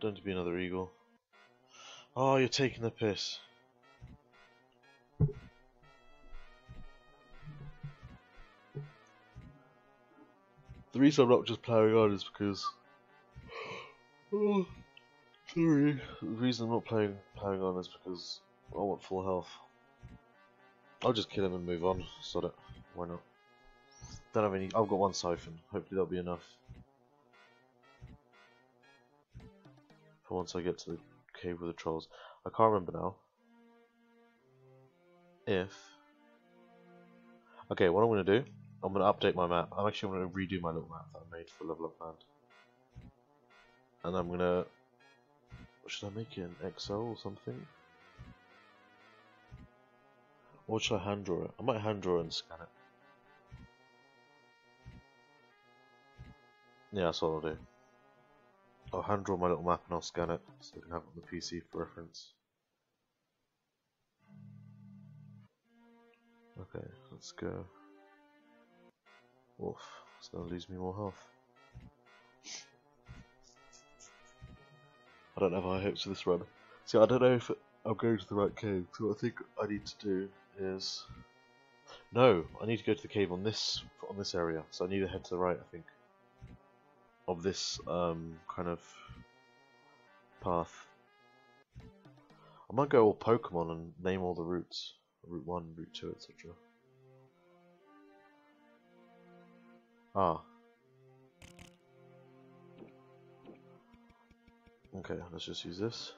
Don't be another eagle. Oh, you're taking the piss. The reason I'm not just ploughing on is because... Oh, sorry. The reason I'm not ploughing on is because I want full health. I'll just kill him and move on. Sod it. Why not? Don't have any... I've got one siphon. Hopefully that'll be enough. For once I get to the cave with the trolls. I can't remember now. If... Okay, what I'm going to do, I'm going to update my map. I'm actually going to redo my little map that I made for Level Up Land. And I'm going to... Should I make it an XL or something? Or should I hand draw it? I might hand draw it and scan it. Yeah, that's what I'll do. I'll hand draw my little map and I'll scan it so I can have it on the PC for reference. Okay, let's go. Oof, it's going to lose me more health. I don't have high hopes for this run. See, I don't know if I'm going to the right cave. So what I think I need to do is... No, I need to go to the cave on this area. So I need to head to the right, I think, of this kind of path. I might go all Pokemon and name all the routes. Route 1, Route 2, etc. Ah. Okay, let's just use this.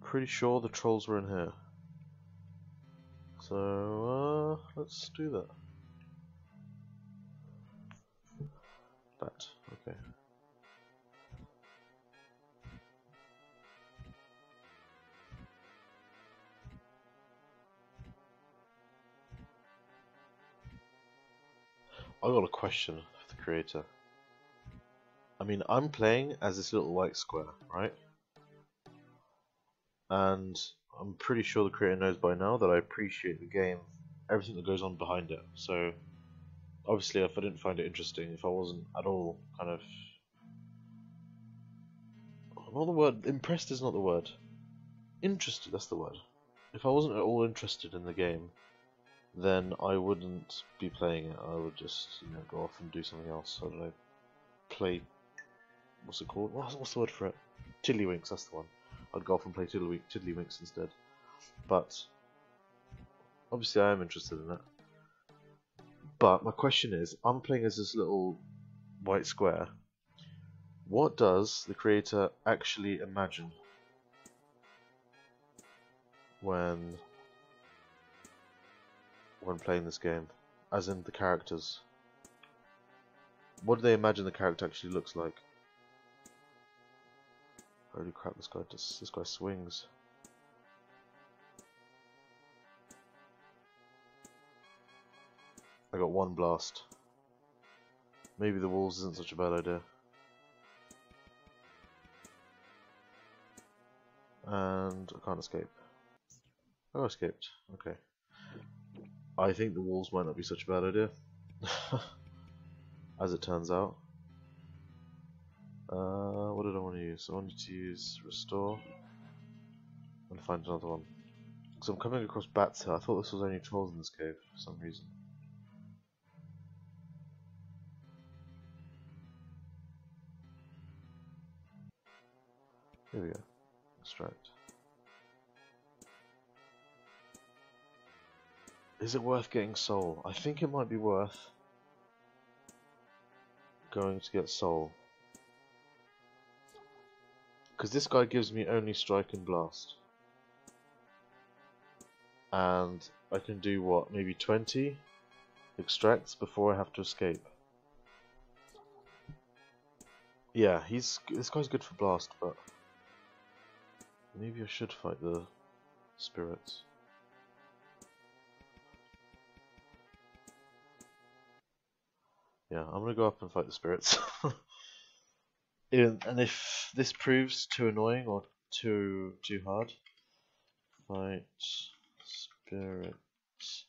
Pretty sure the trolls were in here. So, let's do that. That, okay. I got a question for the creator. I mean, I'm playing as this little white square, right? And I'm pretty sure the creator knows by now that I appreciate the game, everything that goes on behind it. So, obviously, if I didn't find it interesting, if I wasn't at all kind of... Not the word, impressed is not the word. Interested, that's the word. If I wasn't at all interested in the game, then I wouldn't be playing it. I would just, go off and do something else. I don't know, play... What's it called? What's the word for it? Tiddlywinks, that's the one. I'd go off and play Tiddlywinks instead. But, obviously I am interested in it. But my question is, I'm playing as this little white square. What does the creator actually imagine when playing this game? As in the characters. What do they imagine the character actually looks like? Holy crap, this guy swings. I got one blast. Maybe the wolves isn't such a bad idea. And I can't escape. Oh, I escaped. Okay. I think the wolves might not be such a bad idea. As it turns out. What did I want to use? I wanted to use restore and find another one. Because I'm coming across bats here. I thought this was only trolls in this cave for some reason. Here we go. Extract. Is it worth getting soul? I think it might be worth going to get soul. Because this guy gives me only strike and blast. And I can do what? Maybe 20 extracts before I have to escape. Yeah, this guy's good for blast, but maybe I should fight the spirits. Yeah, I'm gonna go up and fight the spirits. And if this proves too annoying or too hard, fight spirits.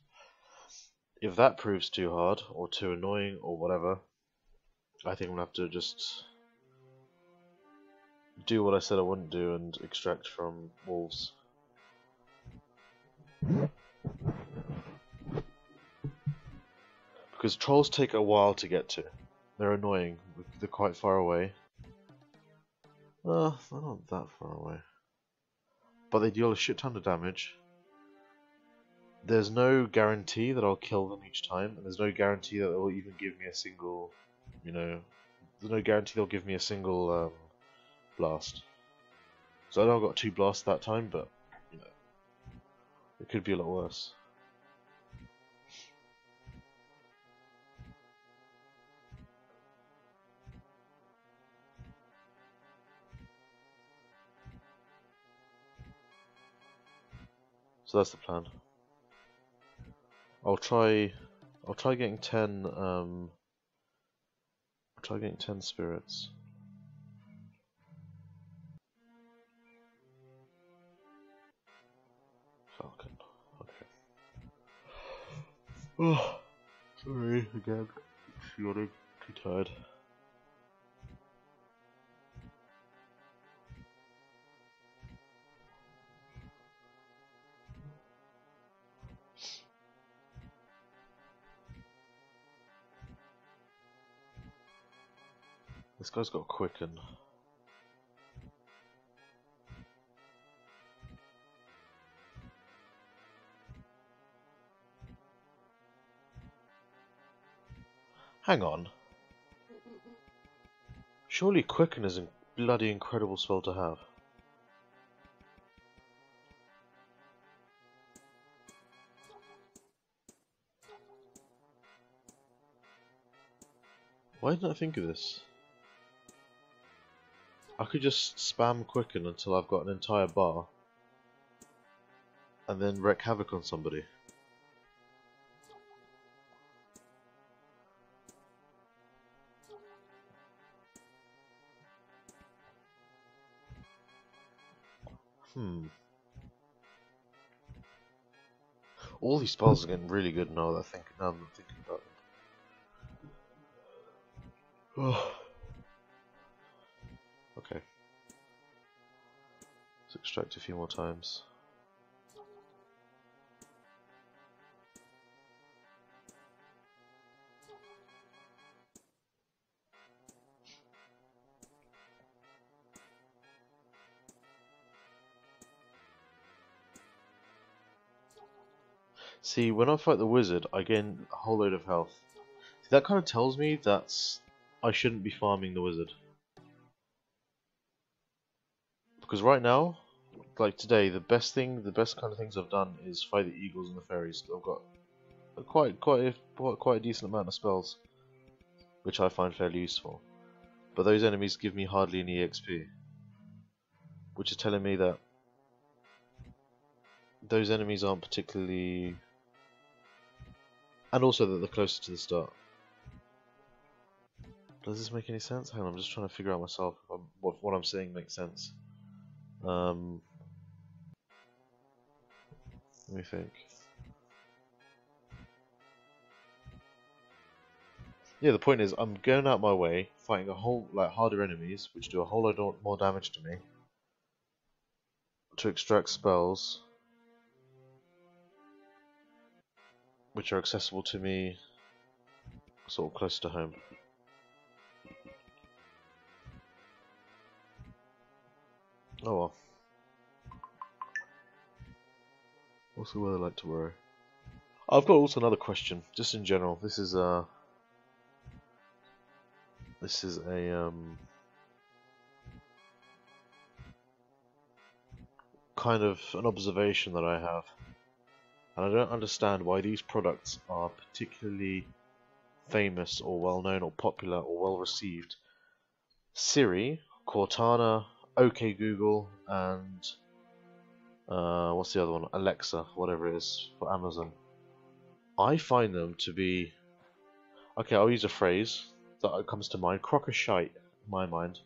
If that proves too hard or too annoying or whatever, I think I'm gonna have to just do what I said I wouldn't do and extract from wolves. Because trolls take a while to get to. They're annoying. They're quite far away. They're not that far away. But they deal a shit ton of damage. There's no guarantee that I'll kill them each time, and there's no guarantee that they'll even give me a single, there's no guarantee they'll give me a single blast. So I know I got 2 blasts that time, but it could be a lot worse. So that's the plan. I'll try getting 10 spirits. Falcon. Okay. Oh, sorry again. Yawning. Too tired. This guy's got quicken. Hang on. Surely quicken is a bloody incredible spell to have. Why didn't I think of this? I could just spam quicken until I've got an entire bar and then wreak havoc on somebody. All these spells are getting really good now that I'm thinking about them. Okay. Let's extract a few more times. See, when I fight the wizard, I gain a whole load of health. See, that kind of tells me that I shouldn't be farming the wizard. Because right now, like today, the best kind of things I've done is fight the eagles and the fairies. I've got quite a decent amount of spells, which I find fairly useful. But those enemies give me hardly any EXP, which is telling me that those enemies aren't particularly And also that they're closer to the start. Does this make any sense? Hang on, I'm just trying to figure out myself what I'm saying makes sense. Let me think. Yeah, the point is, I'm going out my way, fighting a whole harder enemies, which do a whole lot more damage to me, to extract spells, which are accessible to me, sort of close to home. Oh well. What's the weather like tomorrow? I've got also another question, just in general. This is a kind of an observation that I have, and I don't understand why these products are particularly famous or well known or popular or well received. Siri, Cortana, OK Google, and what's the other one? Alexa, whatever it is for Amazon. I find them to be, okay, I'll use a phrase that comes to mind, crock of shite, in my mind.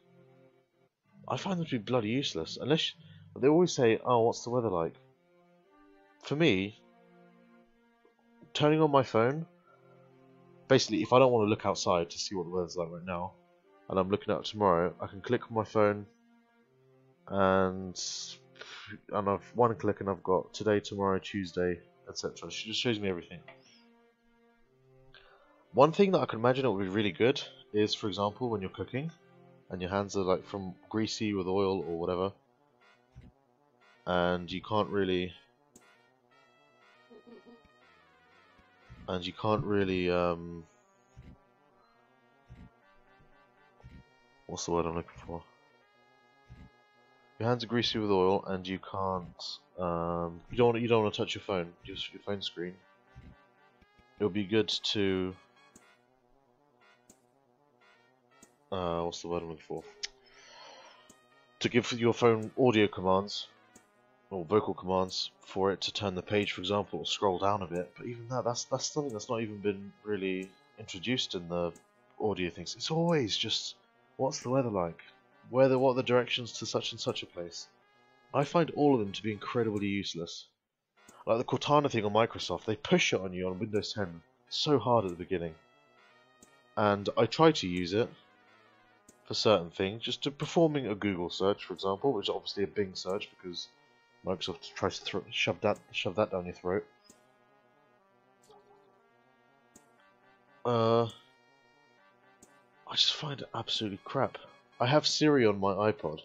I find them to be bloody useless, unless they always say, oh, what's the weather like? For me, turning on my phone, basically, if I don't want to look outside to see what the weather's like right now, and I'm looking at tomorrow, I can click on my phone, and I've one click and I've got today, tomorrow, Tuesday, etc. It just shows me everything. One thing that I can imagine it would be really good is, for example, when you're cooking, and your hands are like from greasy with oil or whatever, and you can't really what's the word I'm looking for? Your hands are greasy with oil, and you can't you don't want to touch your phone, just your phone screen. It would be good to what's the word I'm looking for? To give your phone audio commands or vocal commands for it to turn the page, for example, or scroll down a bit. But even that's something that's not even been really introduced in the audio things. It's always just, what's the weather like? What are the directions to such and such a place? I find all of them to be incredibly useless. Like the Cortana thing on Microsoft, they push it on you on Windows 10 so hard at the beginning. And I try to use it for certain things, just to performing a Google search, for example, which is obviously a Bing search because Microsoft tries to shove that down your throat. I just find it absolutely crap. I have Siri on my iPod.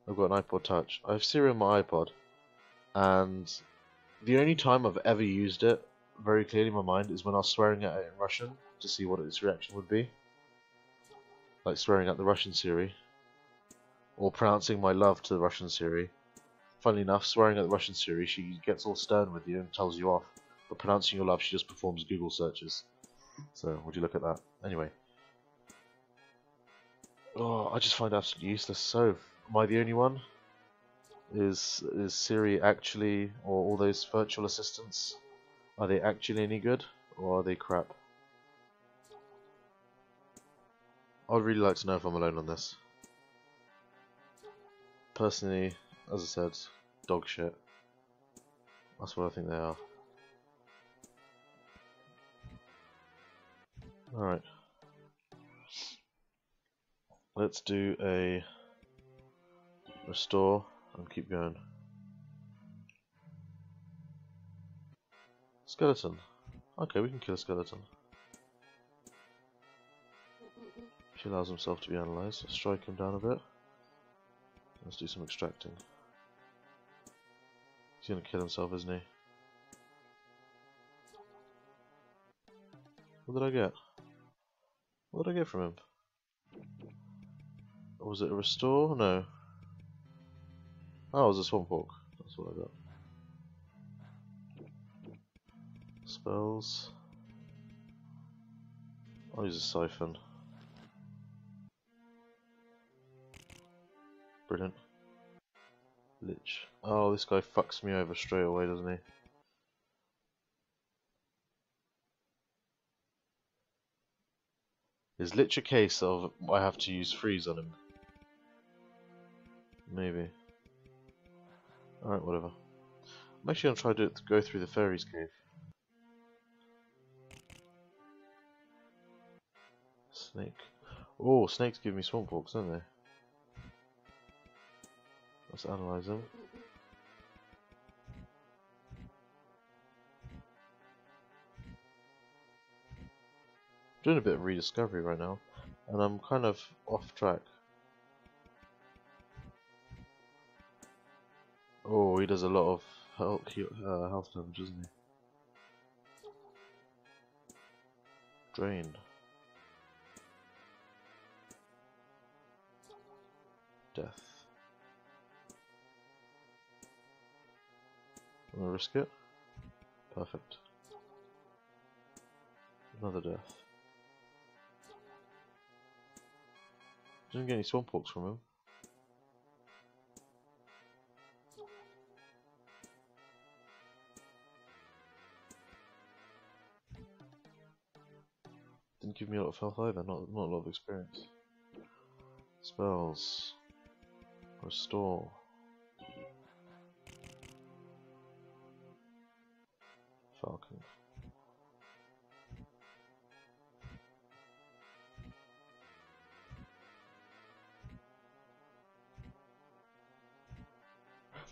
I've got an iPod Touch. I have Siri on my iPod, and the only time I've ever used it very clearly in my mind is when I was swearing at it in Russian to see what its reaction would be. Like swearing at the Russian Siri, or pronouncing my love to the Russian Siri. Funnily enough, swearing at the Russian Siri, she gets all stern with you and tells you off. But pronouncing your love, she just performs Google searches. So, would you look at that? Anyway. Oh, I just find it absolutely useless. So, am I the only one? Is Siri actually, or all those virtual assistants, are they actually any good, or are they crap? I'd really like to know if I'm alone on this. Personally, as I said, dog shit. That's what I think they are. Alright. Let's do a restore and keep going. Skeleton. Okay, we can kill a skeleton. If he allows himself to be analysed, let's strike him down a bit. Let's do some extracting. He's gonna kill himself, isn't he? What did I get? What did I get from him? Was it a restore? No. Oh, it was a swamp walk. That's what I got. Spells. I'll use a siphon. Brilliant. Lich. Oh, this guy fucks me over straight away, doesn't he? It's literally a case of I have to use freeze on him. Maybe. Alright, whatever. I'm actually gonna try to go through the fairies cave. Snake. Oh, snakes give me swamp walks, don't they? Let's analyze them. Doing a bit of rediscovery right now, and I'm kind of off track. Oh, he does a lot of health damage, doesn't he? Drain. Death. Wanna risk it? Perfect. Another death. Didn't get any swamp walks from him. Didn't give me a lot of health either, not a lot of experience. Spells. Restore. Falcon.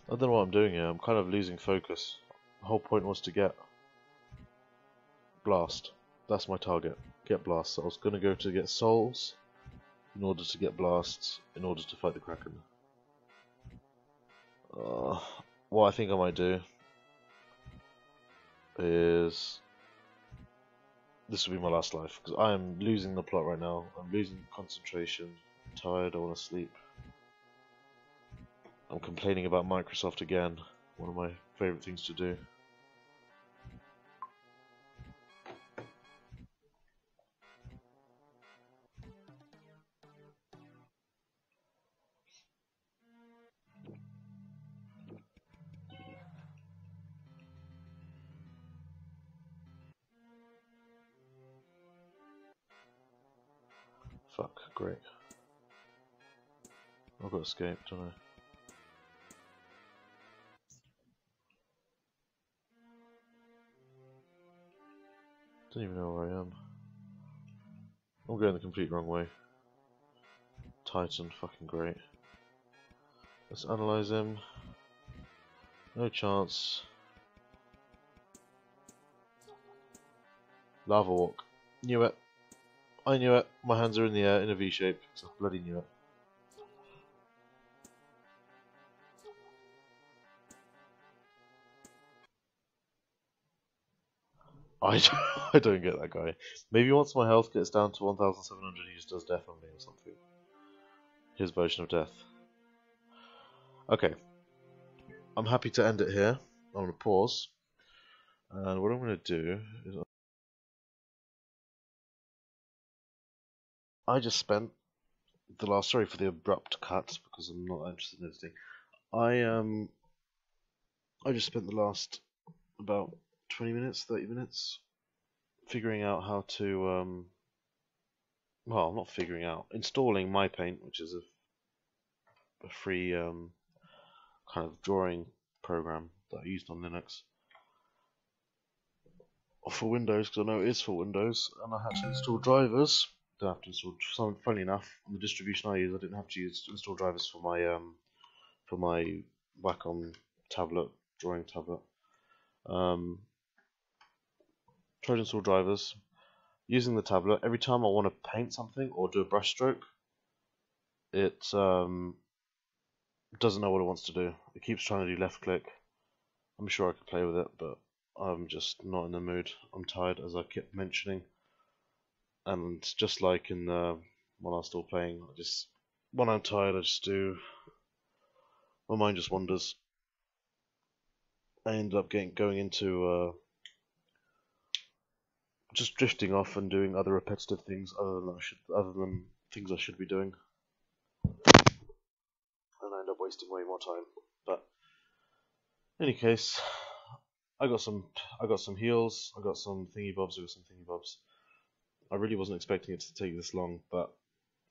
I don't know what I'm doing here, I'm kind of losing focus. The whole point was to get Blast. That's my target. Get Blast. So I was going to go to get Souls in order to get Blasts in order to fight the Kraken. What I think I might do is this will be my last life because I am losing the plot right now. I'm losing concentration. I'm tired. I want to sleep. I'm complaining about Microsoft again. One of my favorite things to do. Fuck, great. I've got to escape, don't I? Don't even know where I am. I'm going the complete wrong way. Titan, fucking great. Let's analyze him. No chance. Lavawalk. Knew it. I knew it. My hands are in the air in a V shape, because I bloody knew it. I don't get that guy. Maybe once my health gets down to 1,700 he just does death on me or something. His version of death. Okay. I'm happy to end it here. I'm going to pause. And what I'm going to do is... I just spent the last... Sorry for the abrupt cut, because I'm not interested in editing. I just spent the last about 20 minutes, 30 minutes figuring out how to... well, not figuring out. Installing MyPaint, which is a free kind of drawing program that I used on Linux. For Windows, because I know it is for Windows, and I had to install drivers. Don't have to install. Funny enough, on the distribution I use, I didn't have to install drivers for my Wacom tablet, drawing tablet. Tried to install drivers using the tablet. Every time I want to paint something or do a brush stroke, it doesn't know what it wants to do. It keeps trying to do left click. I'm sure I could play with it, but I'm just not in the mood. I'm tired, as I kept mentioning. And just like in when I was still playing, when I'm tired, I just do. My mind just wanders. I end up going into just drifting off and doing other repetitive things other than things I should be doing, and I end up wasting way more time. But in any case, I got some heals, I got some thingy bobs, I really wasn't expecting it to take this long, but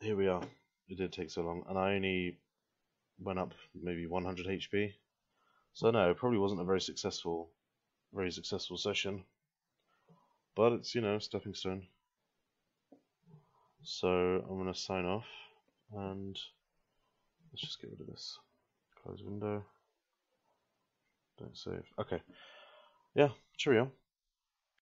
here we are. It did take so long, and I only went up maybe 100 HP. So no, it probably wasn't a very successful session. But it's, stepping stone. So I'm gonna sign off, and let's just get rid of this. Close window. Don't save. Okay. Yeah, cheerio.